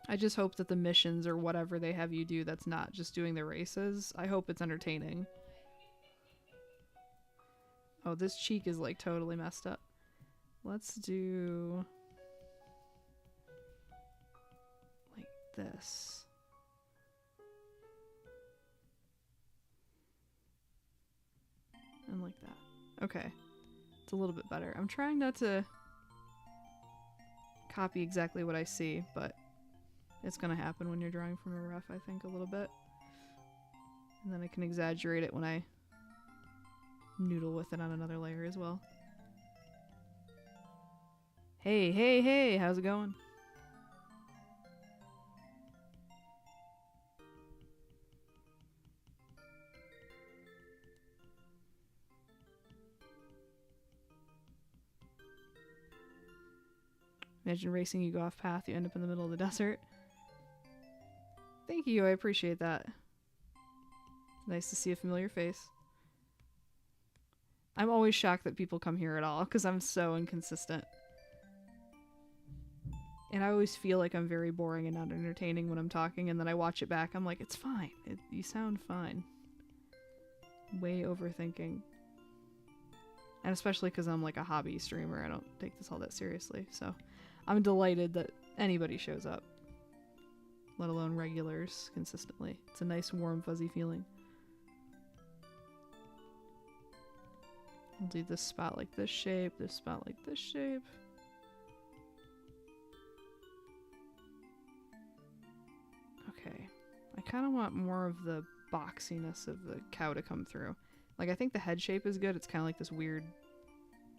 I just hope that the missions or whatever they have you do that's not just doing the races, I hope it's entertaining. Oh, this cheek is like totally messed up. Let's do like this. And like that. Okay. It's a little bit better. I'm trying not to copy exactly what I see, but it's gonna happen when you're drawing from a rough, I think, a little bit. And then I can exaggerate it when I noodle with it on another layer as well. Hey, hey, hey, how's it going? Imagine racing, you go off path, you end up in the middle of the desert. Thank you, I appreciate that. Nice to see a familiar face. I'm always shocked that people come here at all, because I'm so inconsistent. And I always feel like I'm very boring and not entertaining when I'm talking, and then I watch it back, I'm like, it's fine. You sound fine. Way overthinking. And especially because I'm like a hobby streamer, I don't take this all that seriously, so I'm delighted that anybody shows up. Let alone regulars consistently. It's a nice, warm, fuzzy feeling. I'll do this spot like this shape, this spot like this shape. Okay. I kind of want more of the boxiness of the cow to come through. Like, I think the head shape is good. It's kind of like this weird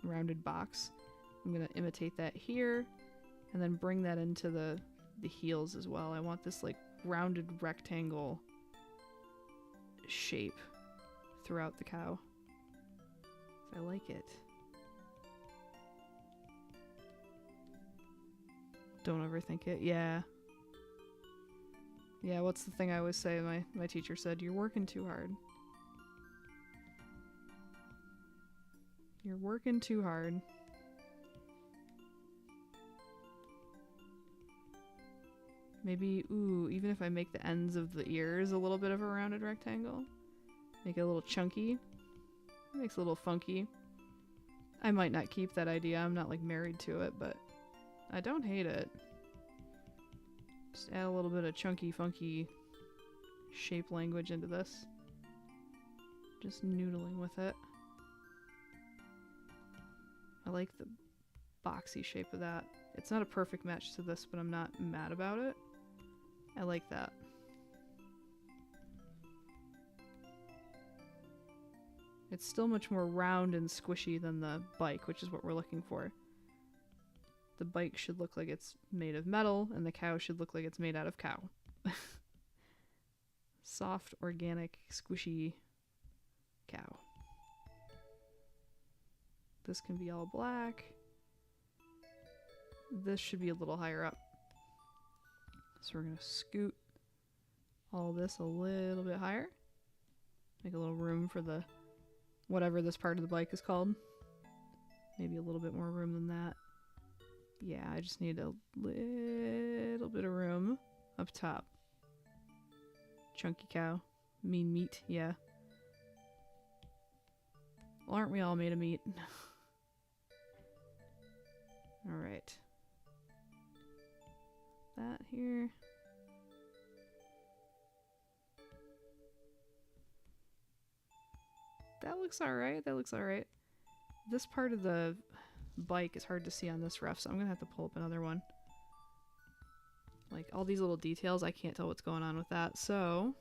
rounded box. I'm going to imitate that here and then bring that into the heels as well. I want this like rounded rectangle shape throughout the cow. I like it. Don't overthink it. Yeah. Yeah, what's the thing I always say? My teacher said, you're working too hard. You're working too hard. Maybe, ooh, even if I make the ends of the ears a little bit of a rounded rectangle. Make it a little chunky. It makes it a little funky. I might not keep that idea. I'm not like married to it, but I don't hate it. Just add a little bit of chunky, funky shape language into this. Just noodling with it. I like the boxy shape of that. It's not a perfect match to this, but I'm not mad about it. I like that. It's still much more round and squishy than the bike, which is what we're looking for. The bike should look like it's made of metal, and the cow should look like it's made out of cow. Soft, organic, squishy cow. This can be all black. This should be a little higher up. So we're going to scoot all this a little bit higher. Make a little room for the whatever this part of the bike is called. Maybe a little bit more room than that. Yeah, I just need a little bit of room up top. Chunky cow. Mean meat, yeah. Well, aren't we all made of meat? Alright. That here. That looks alright, that looks alright. This part of the bike is hard to see on this ref, so I'm gonna have to pull up another one. Like, all these little details, I can't tell what's going on with that, so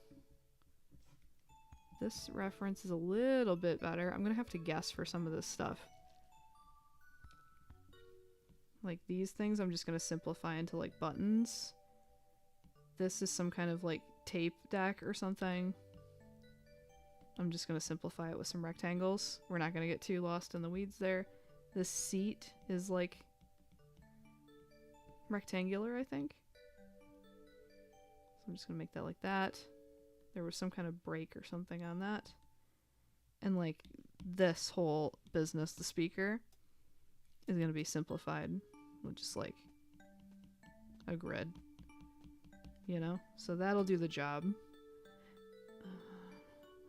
this reference is a little bit better. I'm gonna have to guess for some of this stuff. Like these things, I'm just gonna simplify into like buttons. This is some kind of like tape deck or something. I'm just gonna simplify it with some rectangles. We're not gonna get too lost in the weeds there. This seat is like rectangular, I think. So I'm just gonna make that like that. There was some kind of break or something on that. And like this whole business, the speaker, is gonna be simplified with just like a grid. you know? So that'll do the job.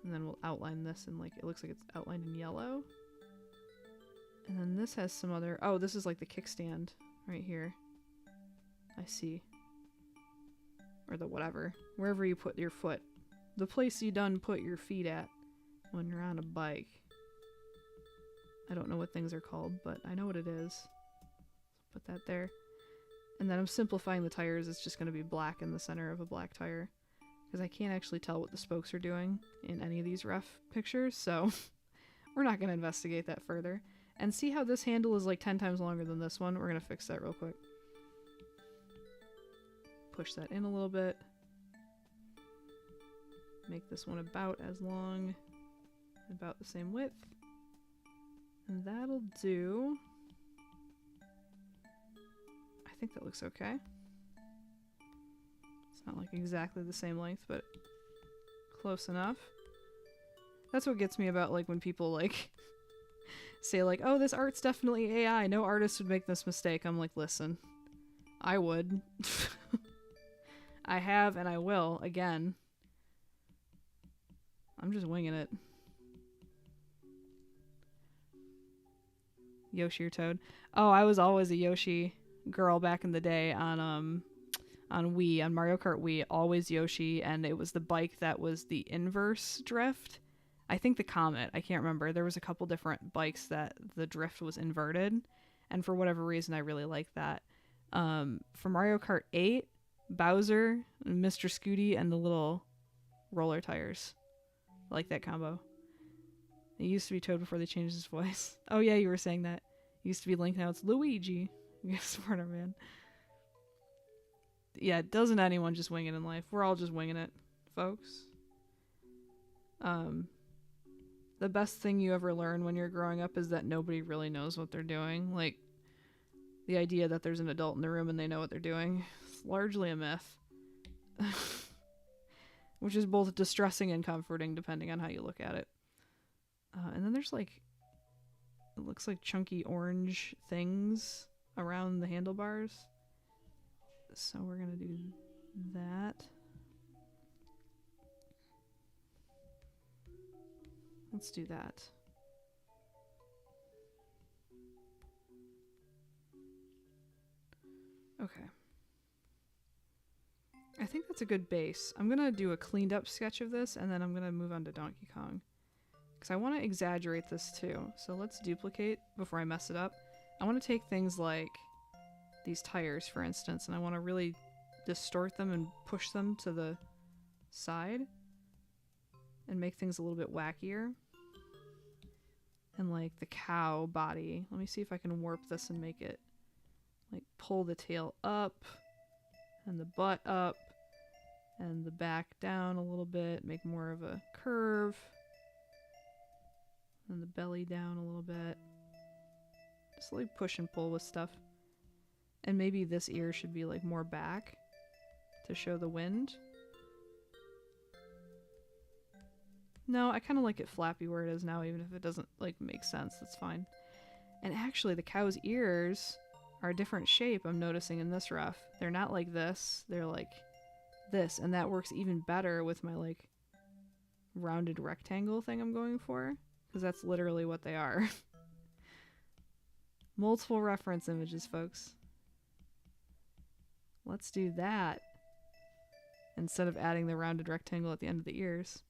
And then we'll outline this in like, it looks like it's outlined in yellow. And then this has some other, oh, this is like the kickstand right here. I see. Or the whatever. Wherever you put your foot. The place you done put your feet at when you're on a bike. I don't know what things are called, but I know what it is. Put that there. And then I'm simplifying the tires. It's just going to be black in the center of a black tire. Because I can't actually tell what the spokes are doing in any of these rough pictures, so we're not going to investigate that further. And see how this handle is like 10 times longer than this one? We're going to fix that real quick. Push that in a little bit. Make this one about as long, about the same width. And that'll do. I think that looks okay. It's not like exactly the same length, but close enough. That's what gets me about like when people like say like, oh, this art's definitely AI. No artist would make this mistake. I'm like, listen, I would. I have and I will again. I'm just winging it. Yoshi or Toad? Oh, I was always a Yoshi girl back in the day on Wii, on Mario Kart Wii, always Yoshi, and it was the bike that was the inverse drift. I think the Comet, I can't remember. There was a couple different bikes that the drift was inverted, and for whatever reason I really liked that. For Mario Kart 8, Bowser, Mr. Scooty, and the little roller tires. I like that combo. It used to be Toad before they changed his voice. Oh yeah, you were saying that. It used to be Link, now it's Luigi. You're smarter, man. Yeah, doesn't anyone just wing it in life? We're all just winging it, folks. The best thing you ever learn when you're growing up is that nobody really knows what they're doing. Like, the idea that there's an adult in the room and they know what they're doing is largely a myth. Which is both distressing and comforting depending on how you look at it. And then there's like, it looks like chunky orange things around the handlebars. So we're gonna do that. Let's do that. Okay. I think that's a good base. I'm gonna do a cleaned up sketch of this and then I'm gonna move on to Donkey Kong. Because I want to exaggerate this too. So let's duplicate before I mess it up. I want to take things like these tires, for instance, and I want to really distort them and push them to the side and make things a little bit wackier. And like the cow body. Let me see if I can warp this and make it like pull the tail up and the butt up and the back down a little bit, make more of a curve. And the belly down a little bit. Just like push and pull with stuff. And maybe this ear should be like more back to show the wind. No, I kind of like it flappy where it is now, even if it doesn't like make sense. That's fine. And actually the cow's ears are a different shape, I'm noticing in this rough. They're not like this. They're like this. And that works even better with my like rounded rectangle thing I'm going for. Because that's literally what they are. Multiple reference images, folks. Let's do that. Instead of adding the rounded rectangle at the end of the ears.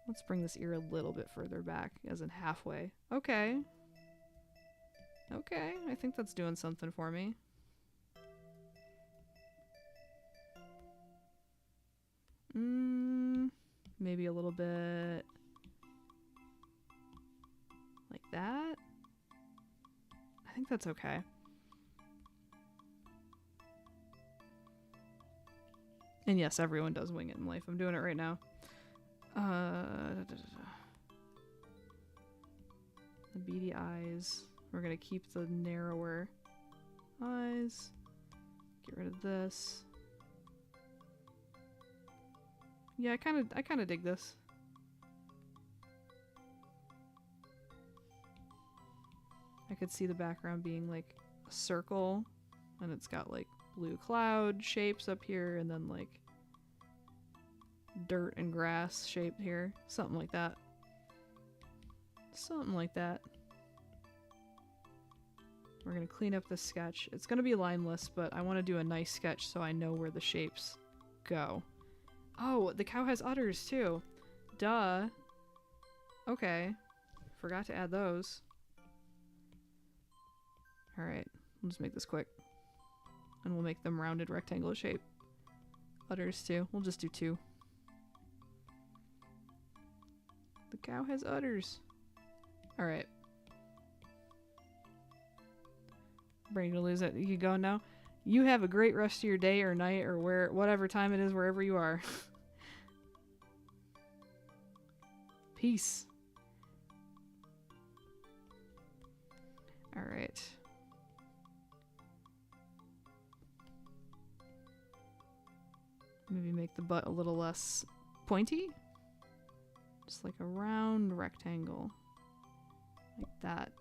Let's bring this ear a little bit further back, as in halfway. Okay. Okay, I think that's doing something for me. Maybe a little bit like that. I think that's okay. And yes, everyone does wing it in life. I'm doing it right now. The beady eyes. We're gonna keep the narrower eyes. Get rid of this. Yeah, I kind of dig this. I could see the background being like a circle, and it's got like blue cloud shapes up here, and then like dirt and grass shaped here. Something like that. Something like that. We're going to clean up this sketch. It's going to be lineless, but I want to do a nice sketch so I know where the shapes go. Oh, the cow has udders too. Duh. Okay. Forgot to add those. Alright, we'll just make this quick. And we'll make them rounded rectangular shape. Udders too. We'll just do 2. The cow has udders. Alright. Brain to lose it. You can go now. You have a great rest of your day or night or whatever time it is, wherever you are. Peace. Alright. Maybe make the butt a little less pointy. Just like a round rectangle. Like that.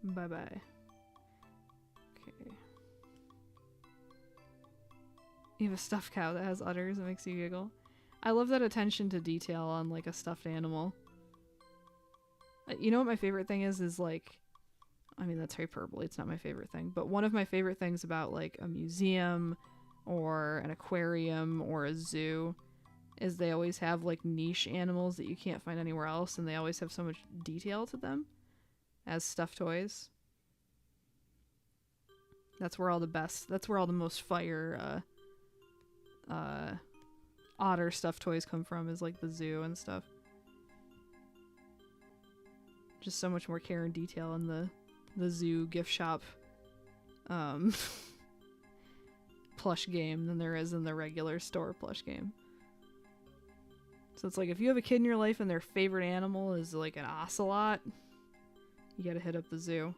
Bye-bye. Okay. You have a stuffed cow that has udders that makes you giggle. I love that attention to detail on like a stuffed animal. You know what my favorite thing is like, I mean that's hyperbole, it's not my favorite thing, but one of my favorite things about like a museum or an aquarium or a zoo is they always have like niche animals that you can't find anywhere else, and they always have so much detail to them as stuffed toys. That's where all the most fire otter stuffed toys come from, is like the zoo and stuff. Just so much more care and detail in the zoo gift shop plush game than there is in the regular store plush game. So it's like if you have a kid in your life and their favorite animal is like an ocelot, you gotta hit up the zoo.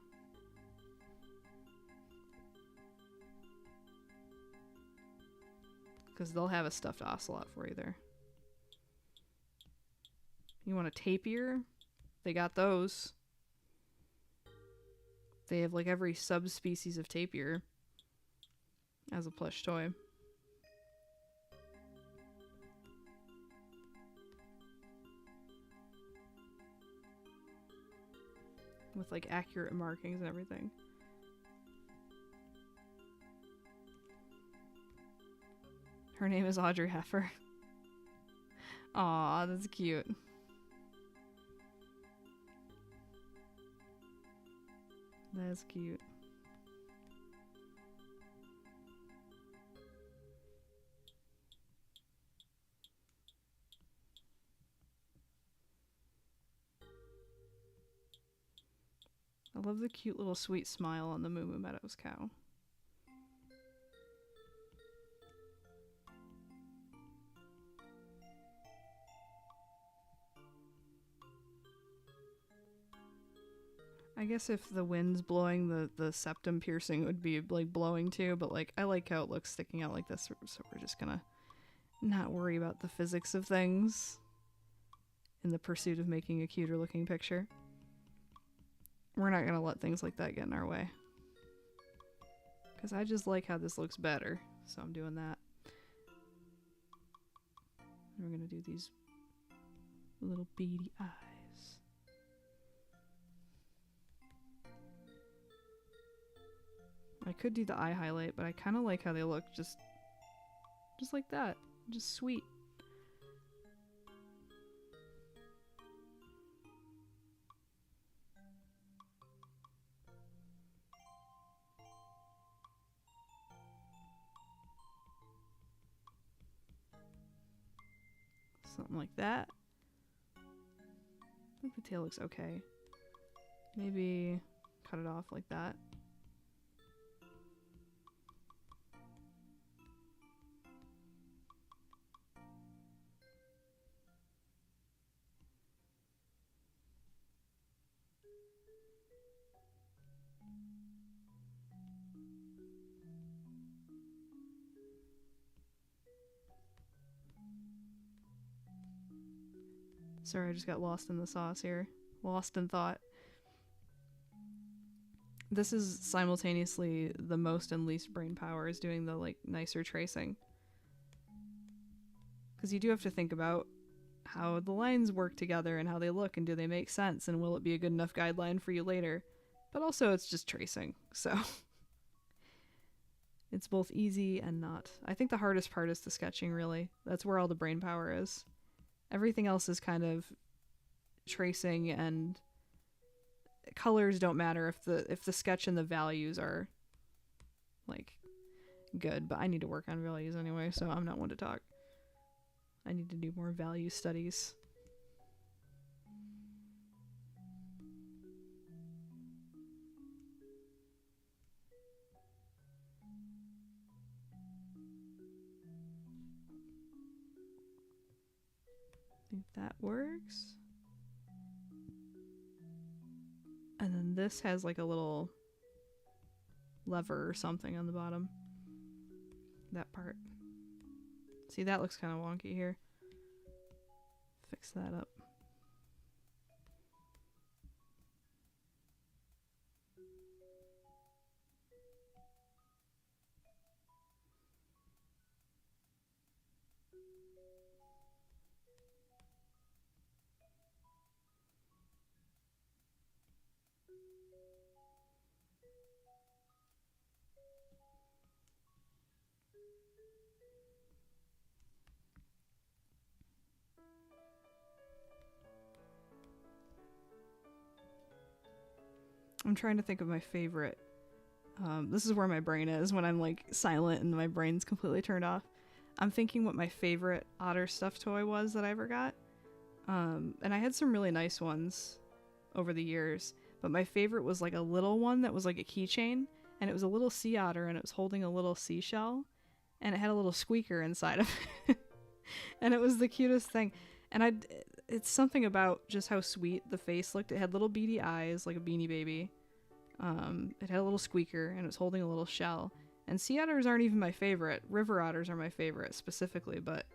Because they'll have a stuffed ocelot for you there. You want a tapir? They got those. They have like every subspecies of tapir as a plush toy. With like accurate markings and everything. Her name is Audrey Heifer. Aw, that's cute. That's cute. I love the cute little sweet smile on the Moo Moo Meadows cow. I guess if the wind's blowing, the septum piercing would be like blowing too, but like I like how it looks sticking out like this, so we're just gonna not worry about the physics of things in the pursuit of making a cuter looking picture. We're not gonna let things like that get in our way. Because I just like how this looks better, so I'm doing that. And we're gonna do these little beady eyes. I could do the eye highlight, but I kind of like how they look just like that. Just sweet. Something like that. I think the tail looks okay. Maybe cut it off like that. Sorry, I just got lost in the sauce here. Lost in thought. This is simultaneously the most and least brain power is doing the like nicer tracing. Because you do have to think about how the lines work together and how they look and do they make sense and will it be a good enough guideline for you later. But also it's just tracing, so it's both easy and not. I think the hardest part is the sketching, really. That's where all the brain power is. Everything else is kind of tracing, and colors don't matter if the sketch and the values are like good, but I need to work on values anyway, so I'm not one to talk. I need to do more value studies. I think that works. And then this has like a little lever or something on the bottom. That part. See, that looks kind of wonky here. Fix that up. I'm trying to think of my favorite. This is where my brain is when I'm like silent and my brain's completely turned off. I'm thinking what my favorite otter stuffed toy was that I ever got. And I had some really nice ones over the years, but my favorite was like a little one that was like a keychain, and it was a little sea otter and it was holding a little seashell, and it had a little squeaker inside of it. And it was the cutest thing. And it's something about just how sweet the face looked. It had little beady eyes like a Beanie Baby. It had a little squeaker and it was holding a little shell. And sea otters aren't even my favorite. River otters are my favorite specifically, but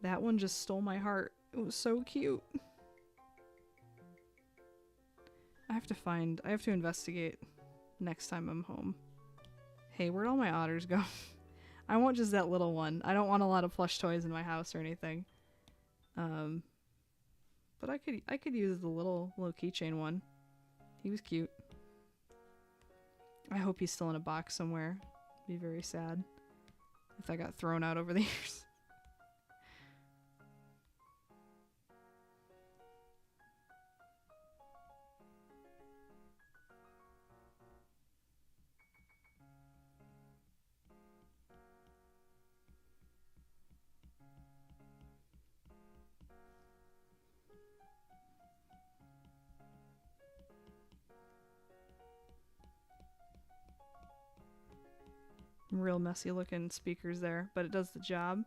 that one just stole my heart. It was so cute. I have to investigate next time I'm home. Hey, where'd all my otters go? I want just that little one. I don't want a lot of plush toys in my house or anything. But I could use the little keychain one. He was cute. I hope he's still in a box somewhere. Be very sad if I got thrown out over the years. Real messy looking speakers there, but it does the job.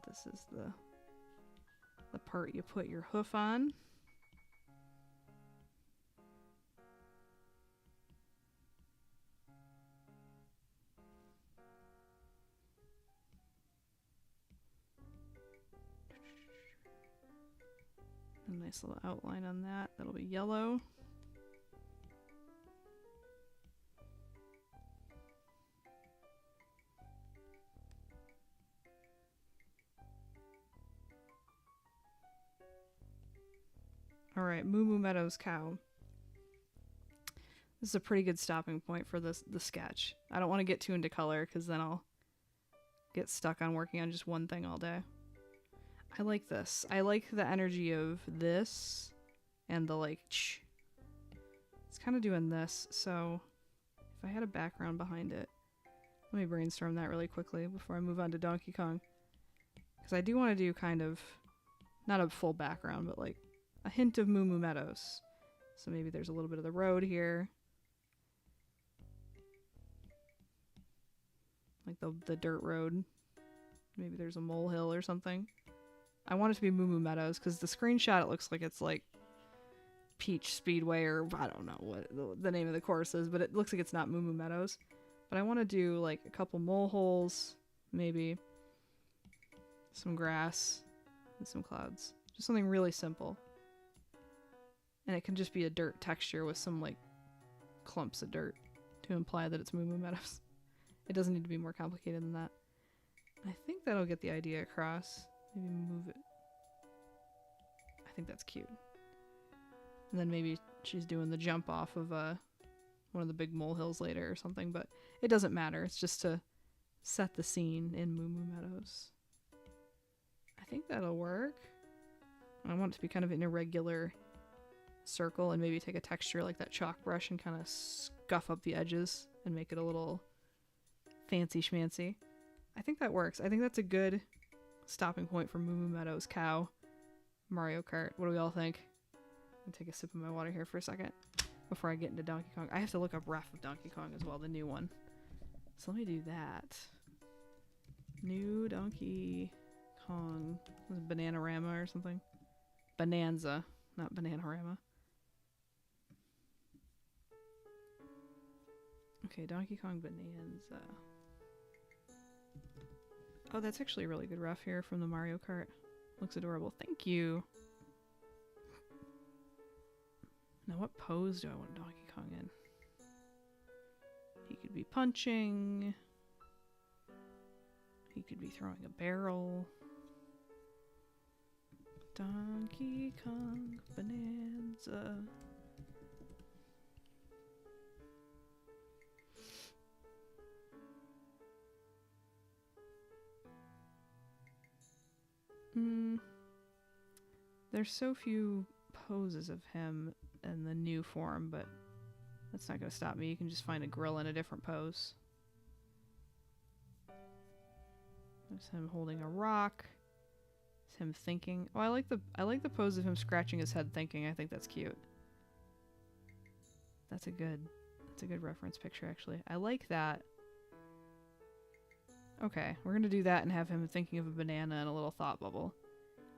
This is the part you put your hoof on. A nice little outline on that. That'll be yellow. Alright, Moo Moo Meadows cow. This is a pretty good stopping point for the sketch. I don't want to get too into color because then I'll get stuck on working on just one thing all day. I like this. I like the energy of this and the like It's kind of doing this, so if I had a background behind it, let me brainstorm that really quickly before I move on to Donkey Kong. Because I do want to do kind of, not a full background, but like a hint of Moo Moo Meadows. So maybe there's a little bit of the road here. Like the dirt road. Maybe there's a molehill or something. I want it to be Moo Moo Meadows because the screenshot, it looks like it's like Peach Speedway or I don't know what the name of the course is, but it looks like it's not Moo Moo Meadows. But I want to do like a couple moleholes, maybe. some grass, and some clouds. Just something really simple. And it can just be a dirt texture with some like clumps of dirt to imply that it's Moo Moo Meadows. It doesn't need to be more complicated than that. I think that'll get the idea across. Maybe move it. I think that's cute. And then maybe she's doing the jump off of one of the big molehills later or something, but it doesn't matter. It's just to set the scene in Moo Moo Meadows. I think that'll work. I want it to be kind of an irregular circle and maybe take a texture like that chalk brush and kind of scuff up the edges and make it a little fancy schmancy. I think that works. I think that's a good stopping point for Moo Moo Meadows Cow Mario Kart. What do we all think? I'm gonna take a sip of my water here for a second before I get into Donkey Kong. I have to look up Wrath of Donkey Kong as well, the new one. So let me do that. New Donkey Kong. Was it Bananarama or something? Bonanza, not Bananarama. Okay, Donkey Kong Bonanza. Oh, that's actually a really good ref here from the Mario Kart. Looks adorable. Thank you. Now, what pose do I want Donkey Kong in? He could be punching. He could be throwing a barrel. Donkey Kong Bonanza. There's so few poses of him in the new form, but that's not going to stop me. You can just find a gorilla in a different pose. There's him holding a rock. It's him thinking. Oh, I like the pose of him scratching his head thinking. I think that's cute. That's a good reference picture, actually. I like that. Okay, we're going to do that and have him thinking of a banana and a little thought bubble.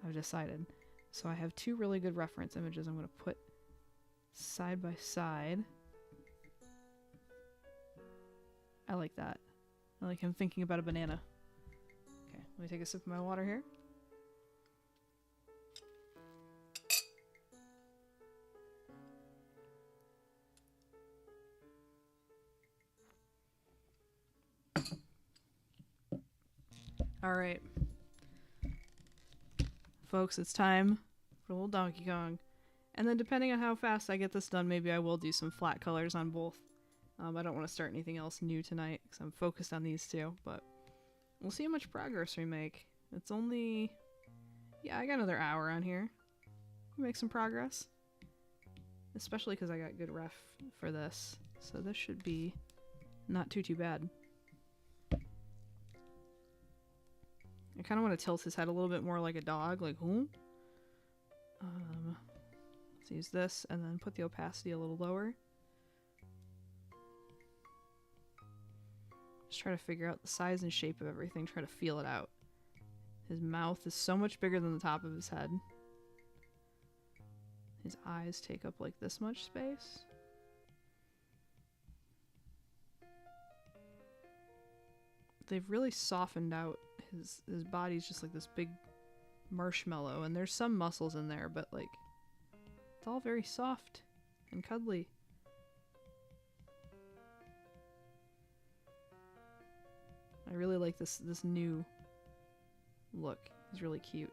I've decided. So I have two really good reference images I'm going to put side by side. I like that. I like him thinking about a banana. Okay, let me take a sip of my water here. All right. Folks, it's time for a little Donkey Kong. And then depending on how fast I get this done, maybe I will do some flat colors on both. I don't want to start anything else new tonight because I'm focused on these two, but we'll see how much progress we make. It's only... yeah, I got another hour on here. We'll make some progress. Especially because I got good ref for this. So this should be not too bad. I kind of want to tilt his head a little bit more like a dog, like, who? Let's use this and then put the opacity a little lower. Just try to figure out the size and shape of everything, try to feel it out. His mouth is so much bigger than the top of his head. His eyes take up like this much space. They've really softened out his body's just like this big marshmallow, and there's some muscles in there, but like it's all very soft and cuddly. I really like this new look. He's really cute.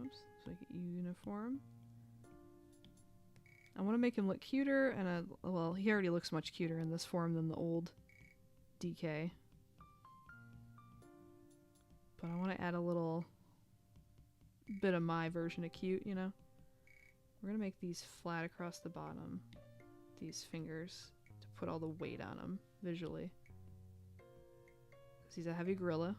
Oops, so like uniform. I want to make him look cuter, and well, he already looks much cuter in this form than the old DK. But I want to add a little bit of my version of cute, you know? We're going to make these flat across the bottom, these fingers, to put all the weight on them visually. Because he's a heavy gorilla.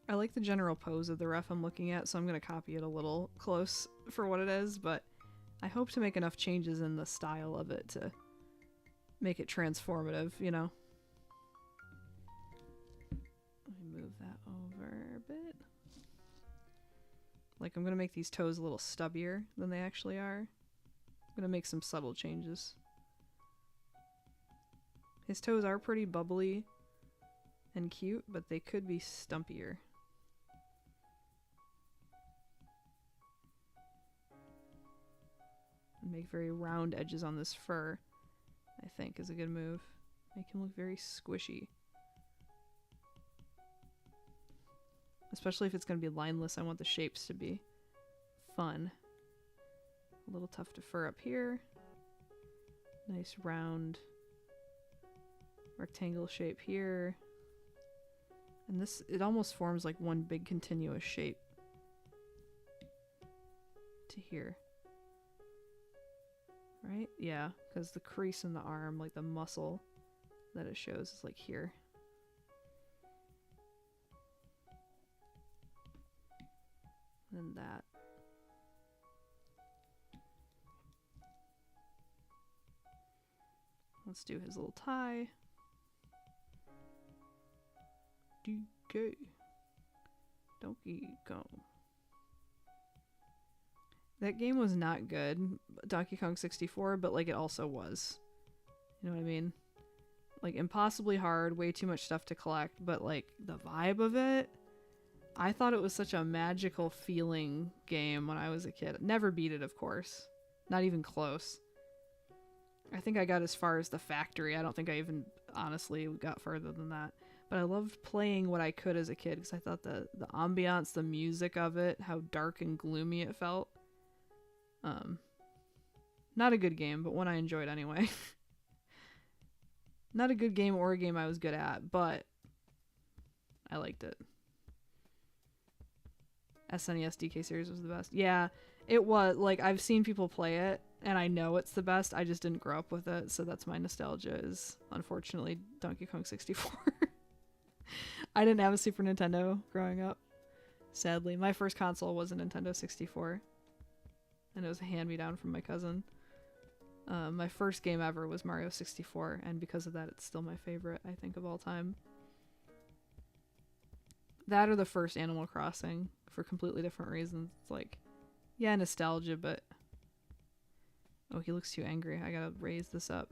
I like the general pose of the ref I'm looking at, so I'm going to copy it a little close for what it is, but I hope to make enough changes in the style of it to make it transformative, you know? Let me move that over a bit. Like, I'm gonna make these toes a little stubbier than they actually are. I'm gonna make some subtle changes. His toes are pretty bubbly and cute, but they could be stumpier. And make very round edges on this fur, I think, is a good move. Make him look very squishy. Especially if it's going to be lineless, I want the shapes to be fun. A little tuft of fur up here. Nice round rectangle shape here. And this, it almost forms like one big continuous shape to here. Right? Yeah, because the crease in the arm, like the muscle that it shows is like here. And that. Let's do his little tie. DK. Donkey Kong. That game was not good, Donkey Kong 64, but like it also was. You know what I mean? Like impossibly hard, way too much stuff to collect, but like the vibe of it, I thought it was such a magical feeling game when I was a kid. Never beat it, of course. Not even close. I think I got as far as the factory. I don't think I even honestly got further than that. But I loved playing what I could as a kid because I thought the ambiance, the music of it, how dark and gloomy it felt. Not a good game, but one I enjoyed anyway. Not a good game or a game I was good at, but I liked it. SNES DK series was the best. Yeah, it was. Like, I've seen people play it, and I know it's the best. I just didn't grow up with it, so that's my nostalgia is, unfortunately, Donkey Kong 64. I didn't have a Super Nintendo growing up, sadly. My first console was a Nintendo 64, and it was a hand-me-down from my cousin. My first game ever was Mario 64, and because of that, it's still my favorite, I think, of all time. That or the first Animal Crossing, for completely different reasons. It's like, yeah, nostalgia, but... Oh, he looks too angry. I gotta raise this up.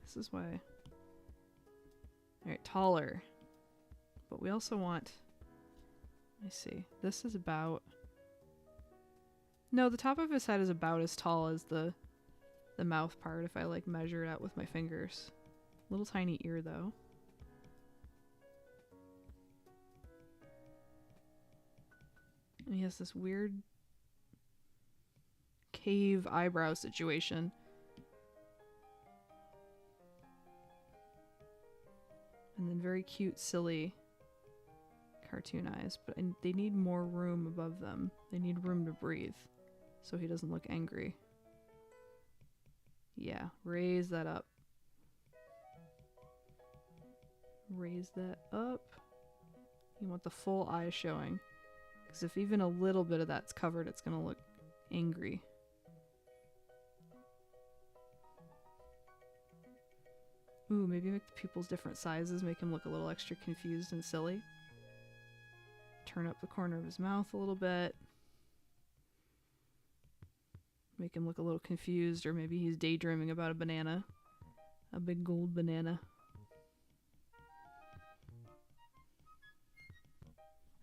This is why... Alright, taller. But we also want... Let me see. This is about... No, the top of his head is about as tall as the mouth part if I like measure it out with my fingers. Little tiny ear though. And he has this weird cave eyebrow situation. And then very cute, silly cartoon eyes, but they need more room above them. They need room to breathe so he doesn't look angry. Yeah, raise that up. Raise that up. You want the full eye showing. Because if even a little bit of that's covered, it's going to look angry. Ooh, maybe make the pupils different sizes, make him look a little extra confused and silly. Turn up the corner of his mouth a little bit. Make him look a little confused, or maybe he's daydreaming about a banana. A big gold banana.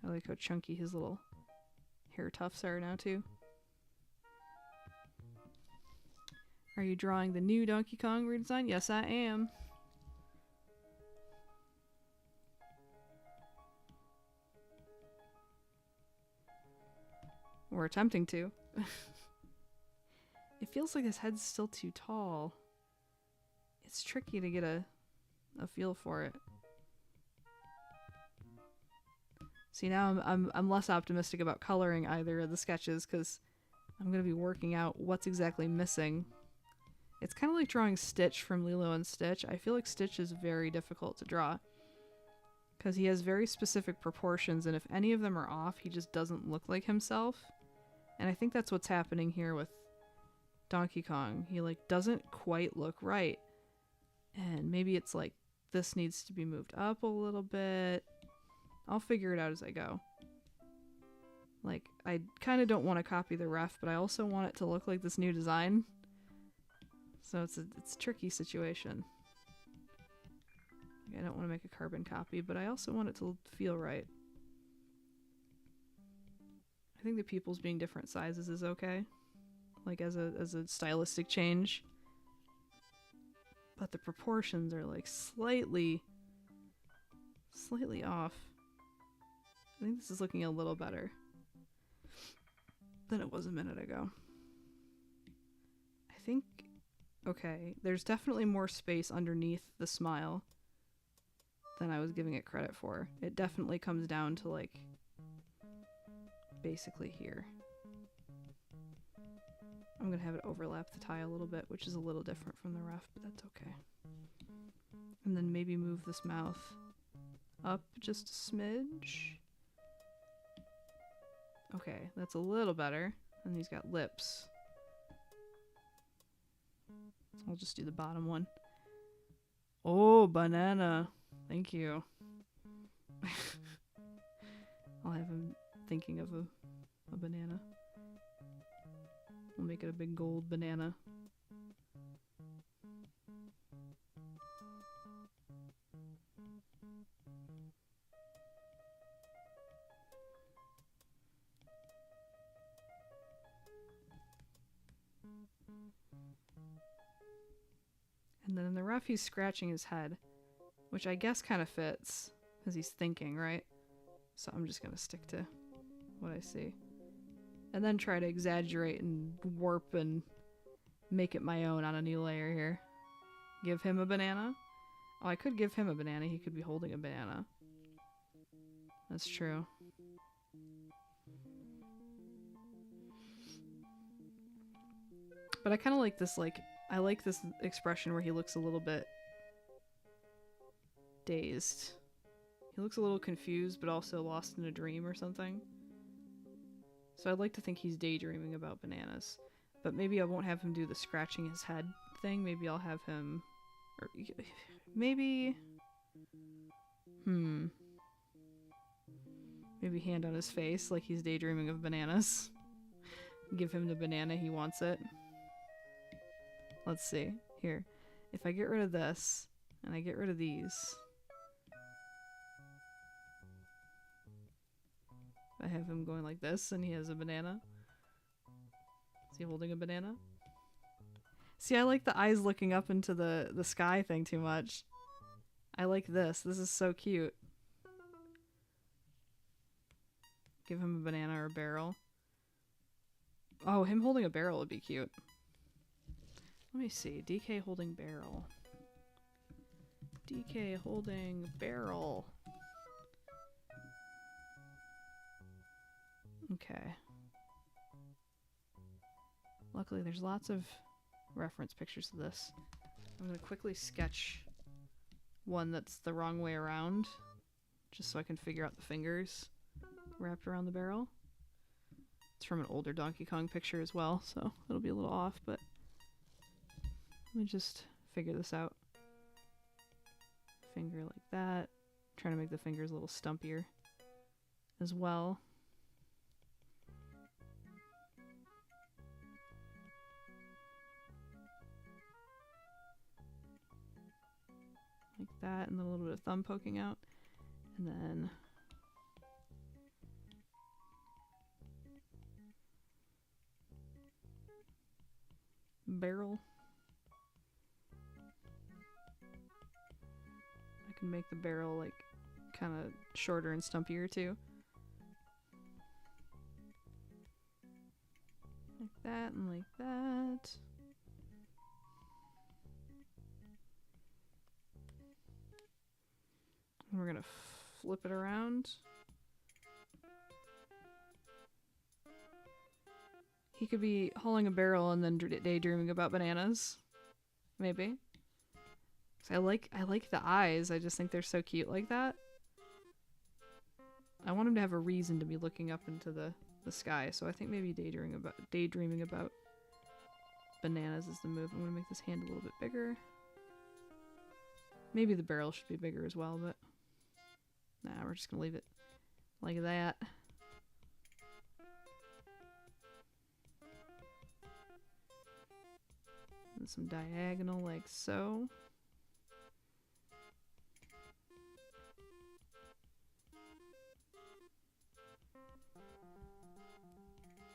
I like how chunky his little hair tufts are now, too. Are you drawing the new Donkey Kong redesign? Yes, I am. We're attempting to. It feels like his head's still too tall. It's tricky to get a feel for it. See, now I'm less optimistic about coloring either of the sketches because I'm going to be working out what's exactly missing. It's kind of like drawing Stitch from Lilo and Stitch. I feel like Stitch is very difficult to draw because he has very specific proportions, and if any of them are off, he just doesn't look like himself. And I think that's what's happening here with Donkey Kong. He like doesn't quite look right. And maybe it's like this needs to be moved up a little bit. I'll figure it out as I go. Like, I kind of don't want to copy the ref, but I also want it to look like this new design. So it's a tricky situation. Like, I don't want to make a carbon copy, but I also want it to feel right. I think the pupils being different sizes is okay. Like, as a stylistic change. But the proportions are like slightly off. I think this is looking a little better than it was a minute ago. I think, okay, there's definitely more space underneath the smile than I was giving it credit for. It definitely comes down to like basically here. I'm gonna have it overlap the tie a little bit, which is a little different from the ref, but that's okay. And then maybe move this mouth up just a smidge. Okay, that's a little better. And he's got lips. I'll just do the bottom one. Oh, banana. Thank you. I'll have him thinking of a banana. We'll make it a big gold banana. And then in the ref, he's scratching his head, which I guess kind of fits, because he's thinking, right? So I'm just going to stick to what I see. And then try to exaggerate and warp and make it my own on a new layer here. Give him a banana. Oh, I could give him a banana. He could be holding a banana. That's true. But I kind of like this, like, I like this expression where he looks a little bit dazed. He looks a little confused, but also lost in a dream or something. So I'd like to think he's daydreaming about bananas. But maybe I won't have him do the scratching his head thing. Maybe I'll have him... Or maybe... Maybe hand on his face like he's daydreaming of bananas. Give him the banana, he wants it. Let's see. Here. If I get rid of this, and I get rid of these... I have him going like this, and he has a banana. Is he holding a banana? See, I like the eyes looking up into the sky thing too much. I like this. This is so cute. Give him a banana or a barrel. Oh, him holding a barrel would be cute. Let me see. DK holding barrel. DK holding barrel. Okay. Luckily, there's lots of reference pictures of this. I'm going to quickly sketch one that's the wrong way around, just so I can figure out the fingers wrapped around the barrel. It's from an older Donkey Kong picture as well, so it'll be a little off, but let me just figure this out. Finger like that. Trying to make the fingers a little stumpier as well. Like that, and then a little bit of thumb poking out. And then barrel. I can make the barrel like kind of shorter and stumpier too. Like that and like that. And we're gonna flip it around. He could be hauling a barrel and then daydreaming about bananas. Maybe. So I like the eyes. I just think they're so cute like that. I want him to have a reason to be looking up into the sky. So I think maybe daydreaming about bananas is the move. I'm gonna make this hand a little bit bigger. Maybe the barrel should be bigger as well, but nah, we're just gonna leave it like that. And some diagonal like so.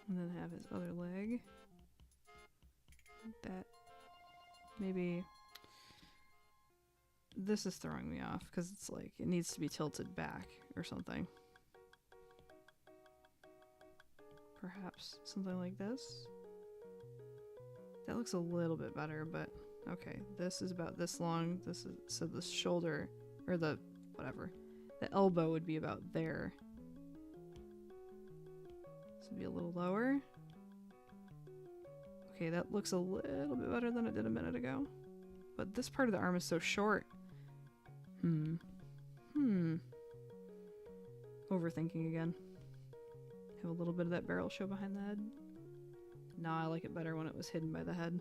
And then have his other leg. Like that. Maybe this is throwing me off because it's like it needs to be tilted back or something. Perhaps something like this. That looks a little bit better, but okay. This is about this long. This is so the shoulder or the whatever. The elbow would be about there. This would be a little lower. Okay, that looks a little bit better than it did a minute ago. But this part of the arm is so short. Overthinking again. Have a little bit of that barrel show behind the head. Nah, I like it better when it was hidden by the head.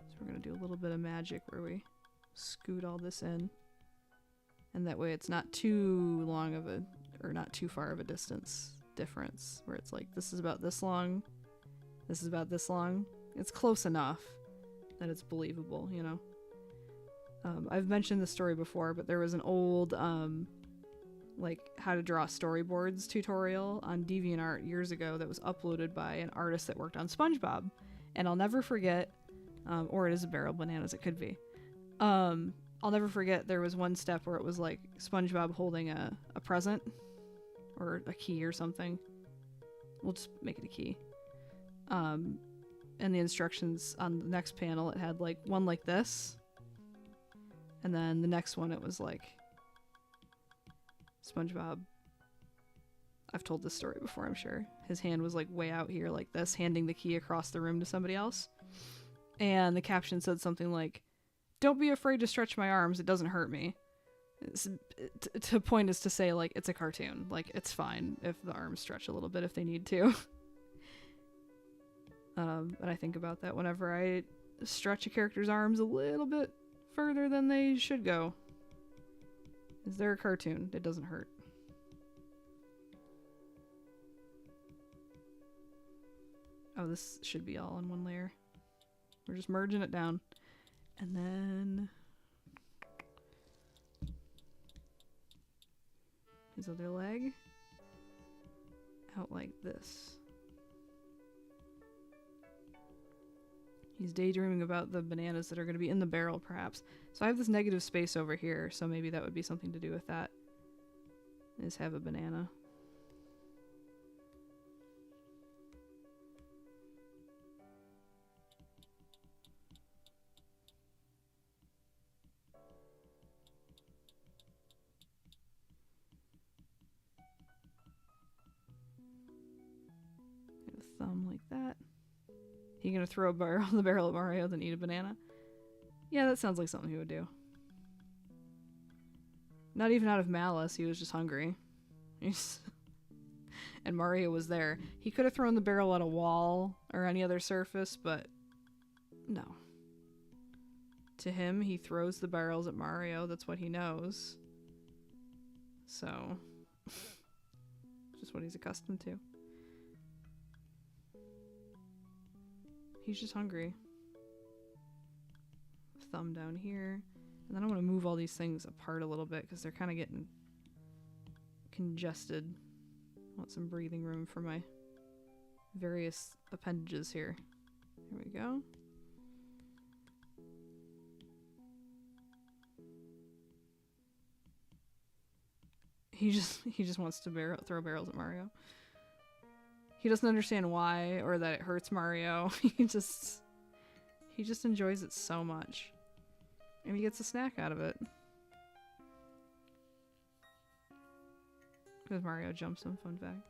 So we're gonna do a little bit of magic where we scoot all this in. And that way it's not too long of a, or not too far of a distance difference. Where it's like, this is about this long, this is about this long. It's close enough that it's believable, you know? I've mentioned this story before, but there was an old, like, how to draw storyboards tutorial on DeviantArt years ago that was uploaded by an artist that worked on SpongeBob. And I'll never forget, or it is a barrel bananas, it could be. I'll never forget there was one step where it was like SpongeBob holding a present or a key or something. We'll just make it a key. And the instructions on the next panel, it had like one like this. And then the next one, it was like SpongeBob. I've told this story before, I'm sure. His hand was like way out here like this, handing the key across the room to somebody else. And the caption said something like, "Don't be afraid to stretch my arms, it doesn't hurt me." To point is to say, like, it's a cartoon. Like, it's fine if the arms stretch a little bit if they need to. And I think about that whenever I stretch a character's arms a little bit further than they should go. Is there a cartoon? It doesn't hurt. Oh, this should be all in one layer. We're just merging it down. And then his other leg out like this. He's daydreaming about the bananas that are going to be in the barrel, perhaps. So I have this negative space over here, so maybe that would be something to do with that. Is have a banana. Get a thumb like that. You gonna throw a barrel on the barrel of Mario, then eat a banana? Yeah, that sounds like something he would do. Not even out of malice, he was just hungry. And Mario was there. He could have thrown the barrel at a wall or any other surface, but no. To him, he throws the barrels at Mario. That's what he knows. So, just what he's accustomed to. He's just hungry. Thumb down here. And then I want to move all these things apart a little bit because they're kind of getting congested. I want some breathing room for my various appendages here. Here we go. He just wants to throw barrels at Mario. He doesn't understand why or that it hurts Mario. He just enjoys it so much. And he gets a snack out of it. Because Mario jumps him, fun fact.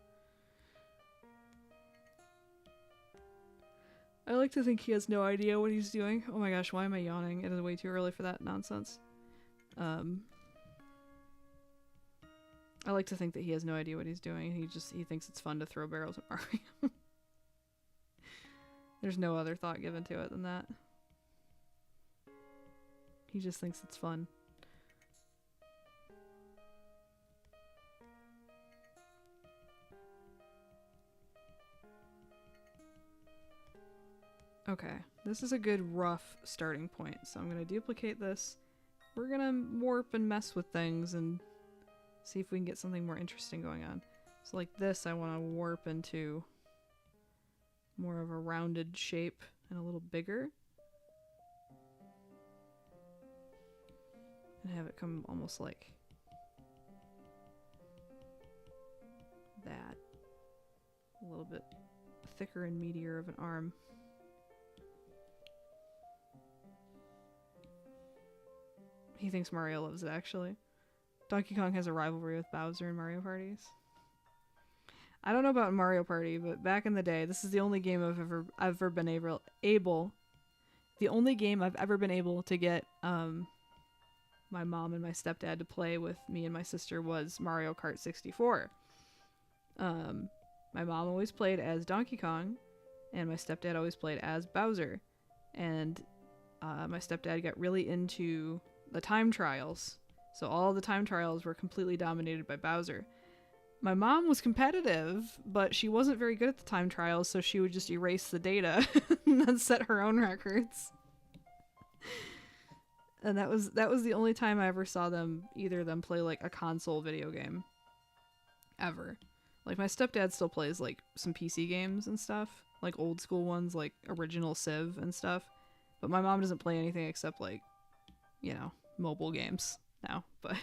I like to think he has no idea what he's doing. Oh my gosh, why am I yawning? It is way too early for that nonsense. I like to think that he has no idea what he's doing. He thinks it's fun to throw barrels at Mario. There's no other thought given to it than that. He just thinks it's fun. Okay, this is a good rough starting point. So I'm gonna duplicate this. We're gonna warp and mess with things and see if we can get something more interesting going on. So like this, I want to warp into more of a rounded shape and a little bigger. And have it come almost like that. A little bit thicker and meatier of an arm. He thinks Mario loves it, actually. Donkey Kong has a rivalry with Bowser in Mario parties. I don't know about Mario Party, but back in the day, this is the only game I've ever been able the only game I've ever been able to get my mom and my stepdad to play with me and my sister was Mario Kart 64. My mom always played as Donkey Kong, and my stepdad always played as Bowser. And my stepdad got really into the time trials. So all the time trials were completely dominated by Bowser. My mom was competitive, but she wasn't very good at the time trials, so she would just erase the data and then set her own records. And that was the only time I ever saw either of them play like a console video game. Ever. Like my stepdad still plays like some PC games and stuff, like old school ones like original Civ and stuff. But my mom doesn't play anything except like, you know, mobile games now. But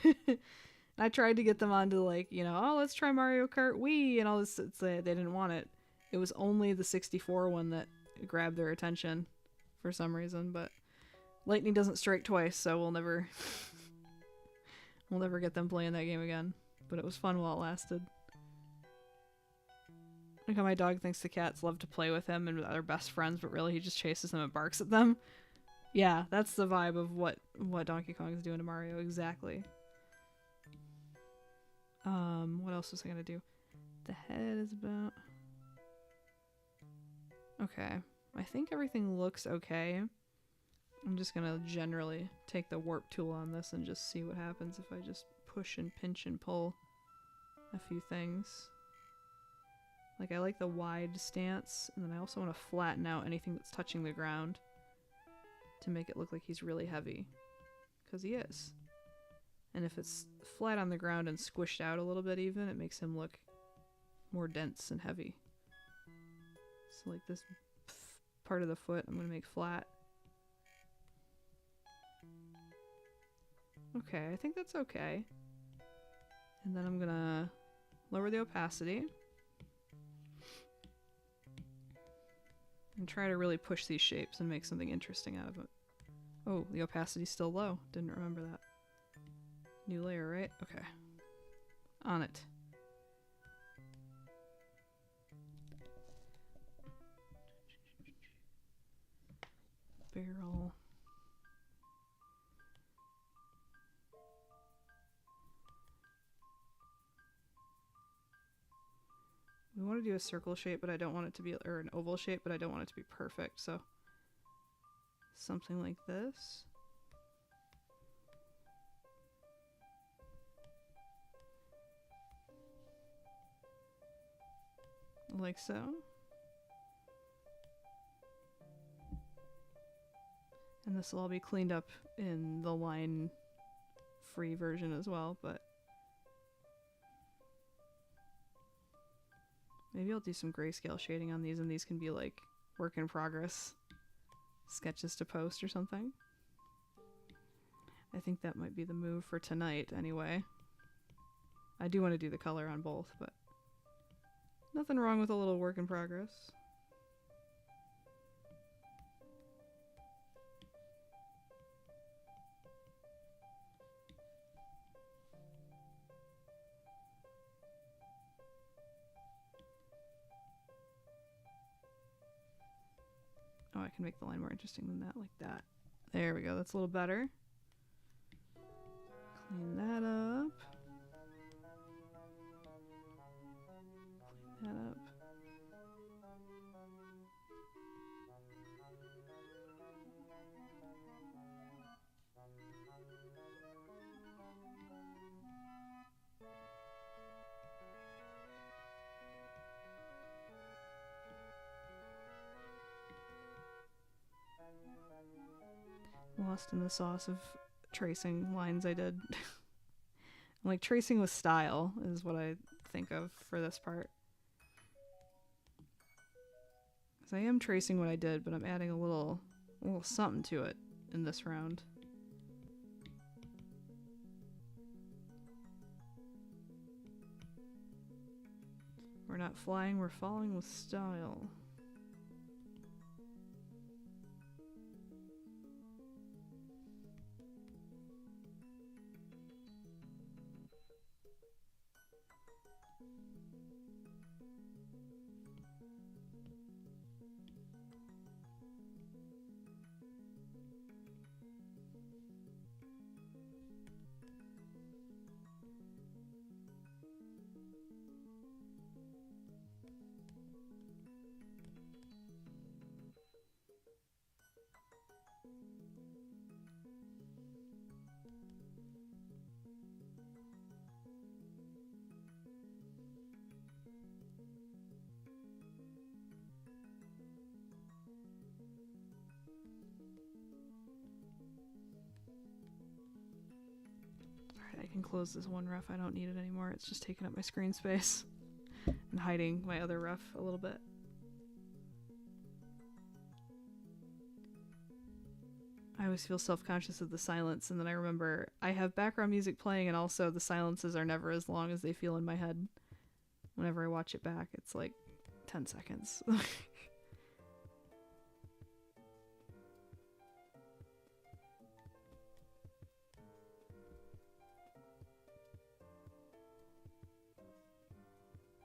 I tried to get them onto like, you know, oh, let's try Mario Kart Wii and all this. They didn't want it. It was only the 64 one that grabbed their attention for some reason. But lightning doesn't strike twice, so we'll never get them playing that game again. But it was fun while it lasted. Like how my dog thinks the cats love to play with him and with other best friends, but really he just chases them and barks at them. Yeah, that's the vibe of what Donkey Kong is doing to Mario, exactly. What else was I gonna do? The head is about... Okay, I think everything looks okay. I'm just gonna generally take the warp tool on this and just see what happens if I just push and pinch and pull a few things. Like, I like the wide stance, and then I also want to flatten out anything that's touching the ground to make it look like he's really heavy. Because he is. And if it's flat on the ground and squished out a little bit even, it makes him look more dense and heavy. So like this part of the foot, I'm going to make flat. Okay, I think that's okay. And then I'm going to lower the opacity. And try to really push these shapes and make something interesting out of it. Oh, the opacity's still low. Didn't remember that. New layer, right? Okay. On it. Barrel. We want to do a circle shape, but I don't want it to be, or an oval shape, but I don't want it to be perfect, so something like this. Like so. And this will all be cleaned up in the line-free version as well, but maybe I'll do some grayscale shading on these, and these can be like work in progress sketches to post or something. I think that might be the move for tonight anyway. I do want to do the color on both, but nothing wrong with a little work in progress. Oh, I can make the line more interesting than that, like that. There we go, that's a little better. Clean that up. Clean that up. lost in the sauce of tracing lines I did. Like, tracing with style is what I think of for this part. Because I am tracing what I did, but I'm adding a little something to it in this round. We're not flying, we're falling with style. I can close this one rough. I don't need it anymore. It's just taking up my screen space and hiding my other rough a little bit. I always feel self-conscious of the silence, and then I remember I have background music playing, and also the silences are never as long as they feel in my head. Whenever I watch it back, it's like 10 seconds.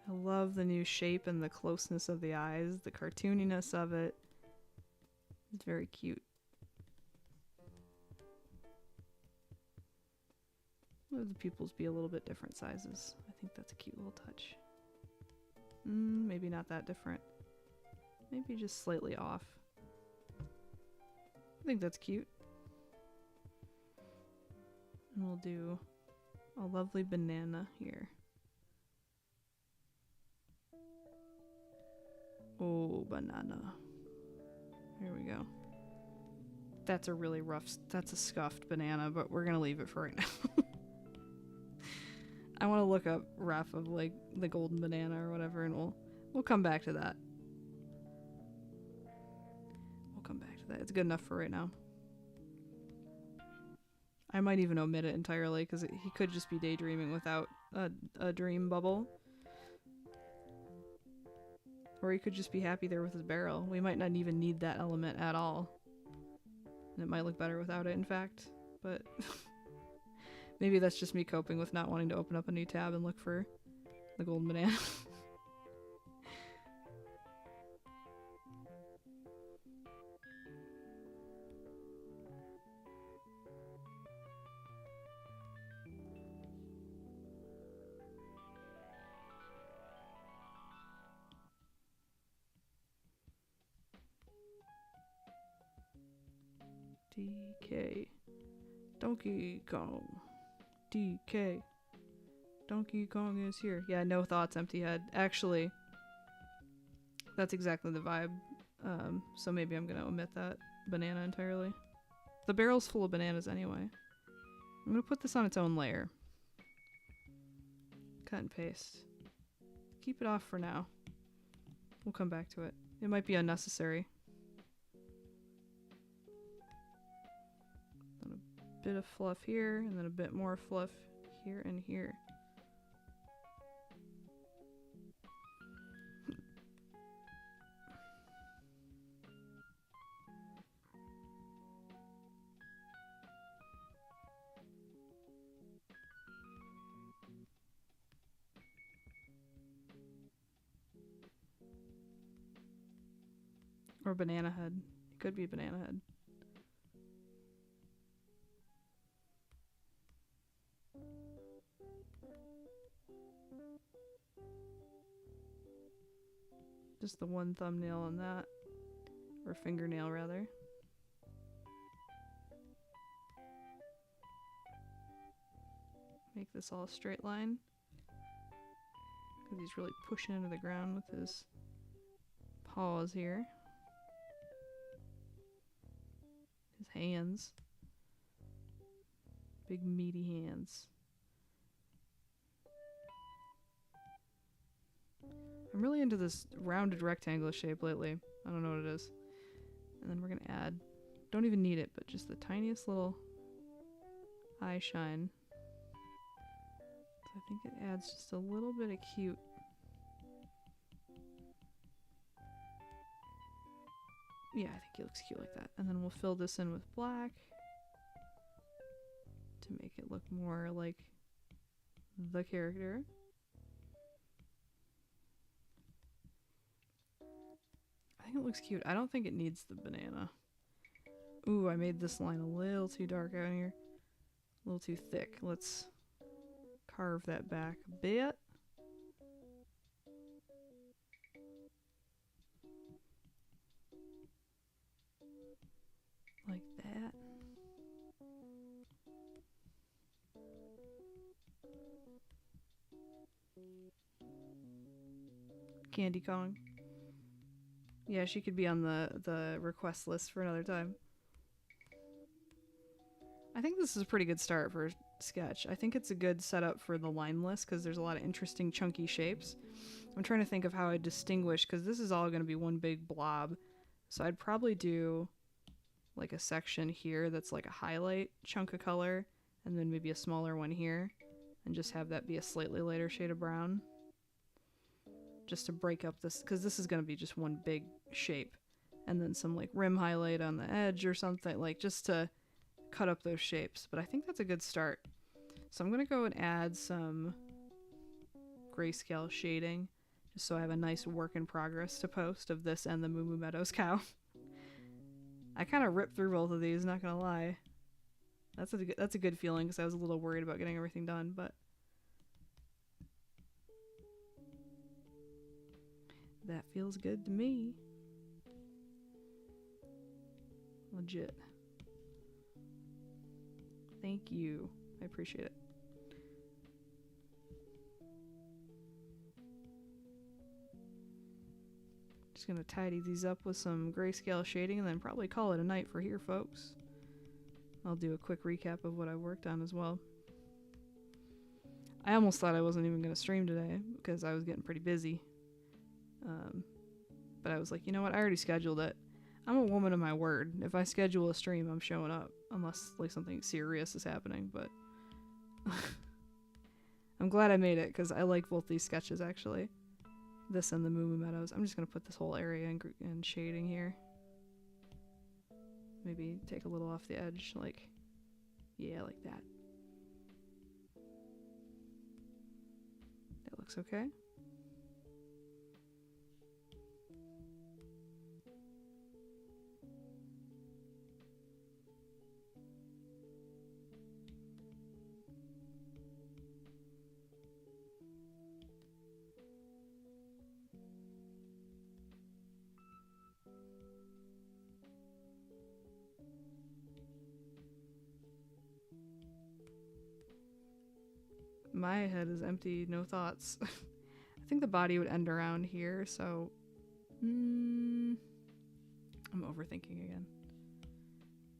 I love the new shape and the closeness of the eyes, the cartooniness of it. It's very cute. Let the pupils be a little bit different sizes. I think that's a cute little touch. Maybe not that different. Maybe just slightly off. I think that's cute. And we'll do a lovely banana here. Oh, banana. Here we go. That's a really rough, that's a scuffed banana, but we're gonna leave it for right now. I want to look up rough of like the golden banana or whatever, and we'll come back to that. We'll come back to that. It's good enough for right now. I might even omit it entirely because he could just be daydreaming without a dream bubble. Or he could just be happy there with his barrel. We might not even need that element at all. And it might look better without it, in fact. But maybe that's just me coping with not wanting to open up a new tab and look for the golden banana. DK. Donkey Kong. DK. Donkey Kong is here. Yeah, no thoughts, empty head. Actually, that's exactly the vibe. So maybe I'm gonna omit that banana entirely. The barrel's full of bananas anyway. I'm gonna put this on its own layer. Cut and paste. Keep it off for now. We'll come back to it. It might be unnecessary. Then a bit of fluff here, and then a bit more fluff here and here. Or banana head. It could be banana head. Just the one thumbnail on that. Or fingernail, rather. Make this all a straight line. Because he's really pushing into the ground with his paws here. His hands. Big meaty hands. I'm really into this rounded rectangle shape lately. I don't know what it is. And then we're gonna add, don't even need it, but just the tiniest little eye shine. So I think it adds just a little bit of cute. Yeah, I think it looks cute like that. And then we'll fill this in with black to make it look more like the character. I think it looks cute. I don't think it needs the banana. Ooh, I made this line a little too dark out here. A little too thick. Let's carve that back a bit. Like that. Candy Kong. Yeah, she could be on the request list for another time. I think this is a pretty good start for a sketch. I think it's a good setup for the line list because there's a lot of interesting chunky shapes. I'm trying to think of how I distinguish because this is all going to be one big blob. So I'd probably do like a section here that's like a highlight chunk of color and then maybe a smaller one here and just have that be a slightly lighter shade of brown. Just to break up this, because this is going to be just one big shape. And then some like rim highlight on the edge or something, like just to cut up those shapes. But I think that's a good start. So I'm going to go and add some grayscale shading, just so I have a nice work in progress to post of this and the Moo Moo Meadows cow. I kind of ripped through both of these, not going to lie. That's a good feeling, because I was a little worried about getting everything done, but that feels good to me. Legit. Thank you. I appreciate it. Just gonna tidy these up with some grayscale shading and then probably call it a night for here, folks. I'll do a quick recap of what I worked on as well. I almost thought I wasn't even gonna stream today because I was getting pretty busy. But I was like, you know what? I already scheduled it. I'm a woman of my word. If I schedule a stream, I'm showing up. Unless, like, something serious is happening, but I'm glad I made it, because I like both these sketches, actually. This and the Moo Moo Meadows. I'm just going to put this whole area in shading here. Maybe take a little off the edge, like, yeah, like that. That looks okay. My head is empty, no thoughts. I think the body would end around here, so I'm overthinking again.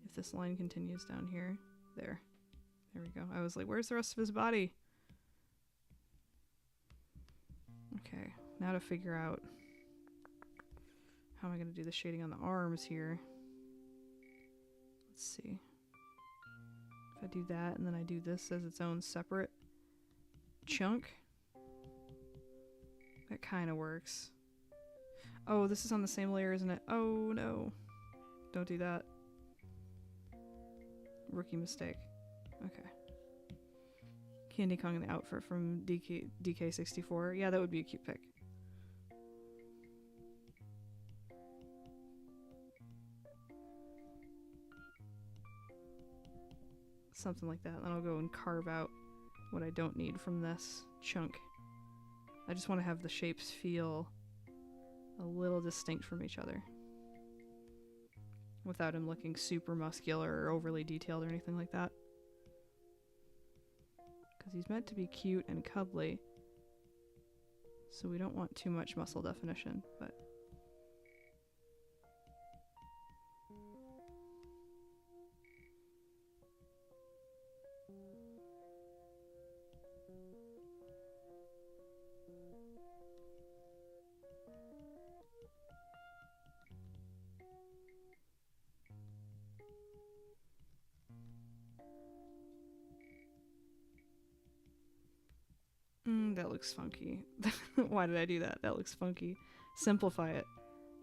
If this line continues down here, there we go. I was like, where's the rest of his body? Okay, now to figure out how am I going to do the shading on the arms here. Let's see. If I do that and then I do this as its own separate chunk, that kind of works. Oh, this is on the same layer, isn't it? Oh no, don't do that. Rookie mistake. Okay. Candy Kong in the outfit from DK64. Yeah, that would be a cute pick. Something like that. Then I'll go and carve out what I don't need from this chunk. I just want to have the shapes feel a little distinct from each other without him looking super muscular or overly detailed or anything like that. Because he's meant to be cute and cuddly, so we don't want too much muscle definition, but... That looks funky. Why did I do that? That looks funky. Simplify it.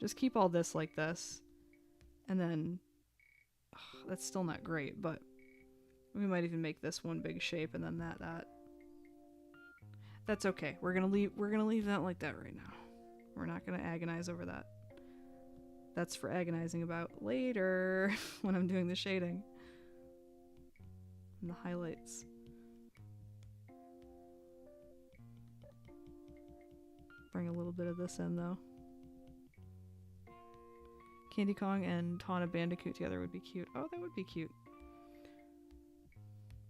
Just keep all this like this. And then... that's still not great, but... we might even make this one big shape and then that. That's okay. We're gonna leave that like that right now. We're not gonna agonize over that. That's for agonizing about later when I'm doing the shading. And the highlights. Bring a little bit of this in though. Candy Kong and Tawna Bandicoot together would be cute. Oh, that would be cute.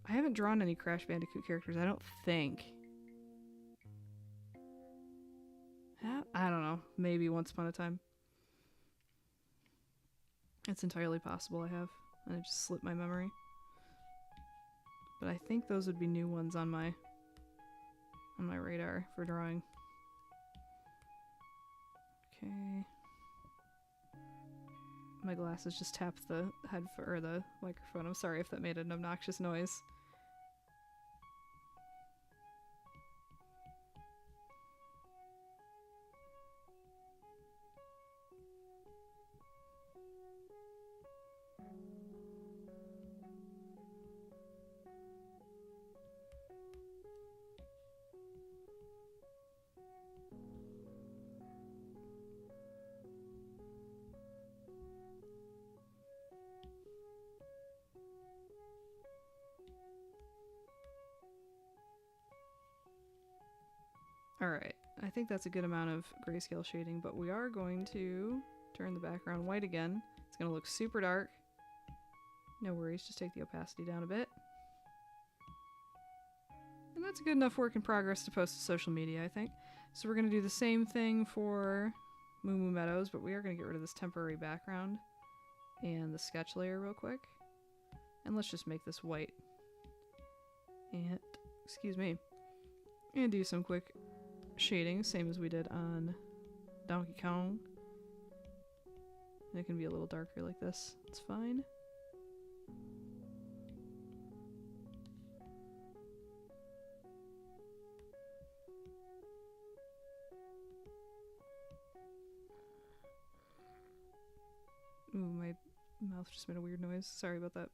I haven't drawn any Crash Bandicoot characters, I don't think. I don't know. Maybe once upon a time. It's entirely possible I have. And it just slipped my memory. But I think those would be new ones on my radar for drawing. Okay. My glasses just tapped the or the microphone. I'm sorry if that made an obnoxious noise. Alright, I think that's a good amount of grayscale shading, but we are going to turn the background white again. It's going to look super dark. No worries, just take the opacity down a bit. And that's a good enough work in progress to post to social media, I think. So we're going to do the same thing for Moo Moo Meadows, but we are going to get rid of this temporary background and the sketch layer real quick. And let's just make this white. And, excuse me, and do some quick shading, same as we did on Donkey Kong. And it can be a little darker like this. It's fine. Ooh, my mouth just made a weird noise. Sorry about that.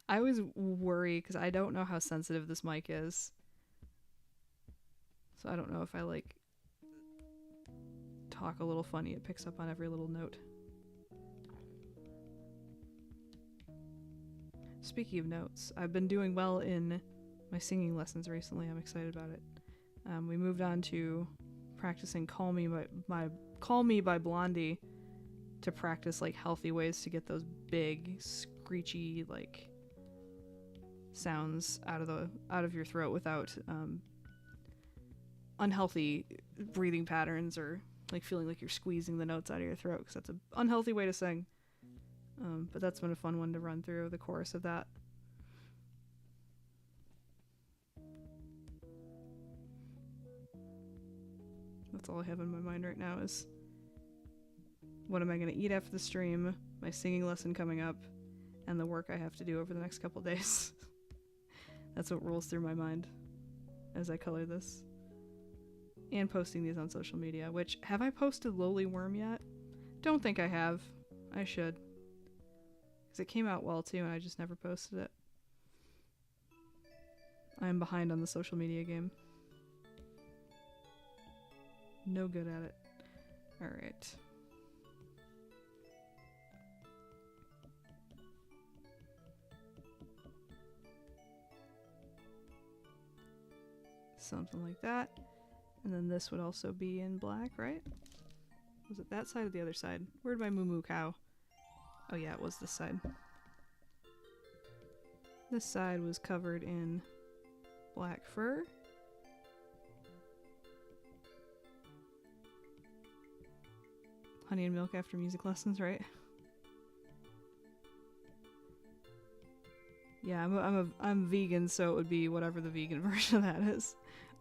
I always worry because I don't know how sensitive this mic is. So I don't know if I like talk a little funny, it picks up on every little note. Speaking of notes, I've been doing well in my singing lessons recently. I'm excited about it. We moved on to practicing Call Me by Blondie to practice like healthy ways to get those big screechy like sounds out of your throat without unhealthy breathing patterns or like feeling like you're squeezing the notes out of your throat, because that's an unhealthy way to sing. But that's been a fun one to run through the chorus of that. That's all I have in my mind right now is what am I going to eat after the stream, my singing lesson coming up, and the work I have to do over the next couple days. That's what rolls through my mind as I color this. And posting these on social media, which, have I posted Lowly Worm yet? Don't think I have. I should. Because it came out well too and I just never posted it. I'm behind on the social media game. No good at it. Alright. Something like that. And then this would also be in black, right? Was it that side or the other side? Where'd my Moo Moo cow? Oh yeah, it was this side. This side was covered in black fur. Honey and milk after music lessons, right? Yeah, I'm vegan, so it would be whatever the vegan version of that is.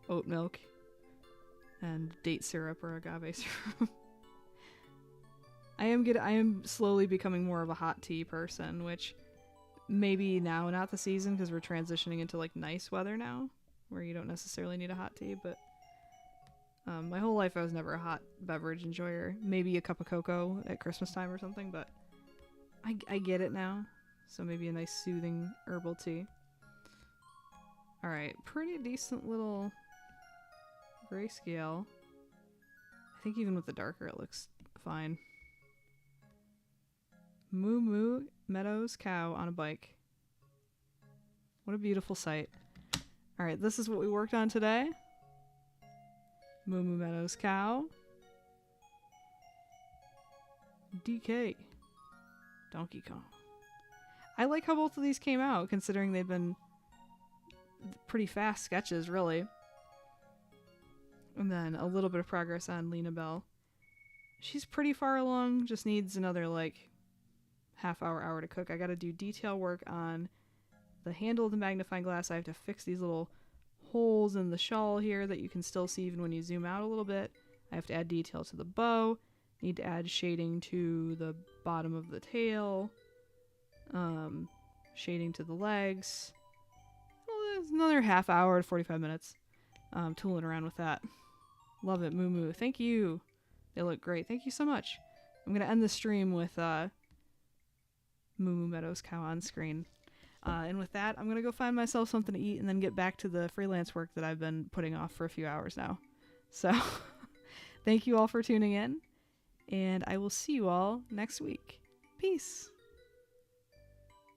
Oat milk and date syrup or agave syrup. I am slowly becoming more of a hot tea person, which maybe now not the season because we're transitioning into like nice weather now where you don't necessarily need a hot tea, but my whole life I was never a hot beverage enjoyer. Maybe a cup of cocoa at Christmas time or something, but I get it now. So maybe a nice soothing herbal tea. Alright, pretty decent little grayscale. I think even with the darker it looks fine. Moo Moo Meadows cow on a bike. What a beautiful sight. Alright, this is what we worked on today. Moo Moo Meadows cow. DK. Donkey Kong. I like how both of these came out, considering they've been pretty fast sketches, really. And then a little bit of progress on Lena Bell. She's pretty far along, just needs another, like, hour to cook. I gotta do detail work on the handle of the magnifying glass. I have to fix these little holes in the shawl here that you can still see even when you zoom out a little bit. I have to add detail to the bow. Need to add shading to the bottom of the tail. Shading to the legs. Well, there's another half hour to 45 minutes. Tooling around with that. Love it, Moo Moo. Thank you. They look great. Thank you so much. I'm gonna end the stream with Moo Moo Meadows cow on screen. And with that, I'm gonna go find myself something to eat and then get back to the freelance work that I've been putting off for a few hours now. So, thank you all for tuning in, and I will see you all next week. Peace.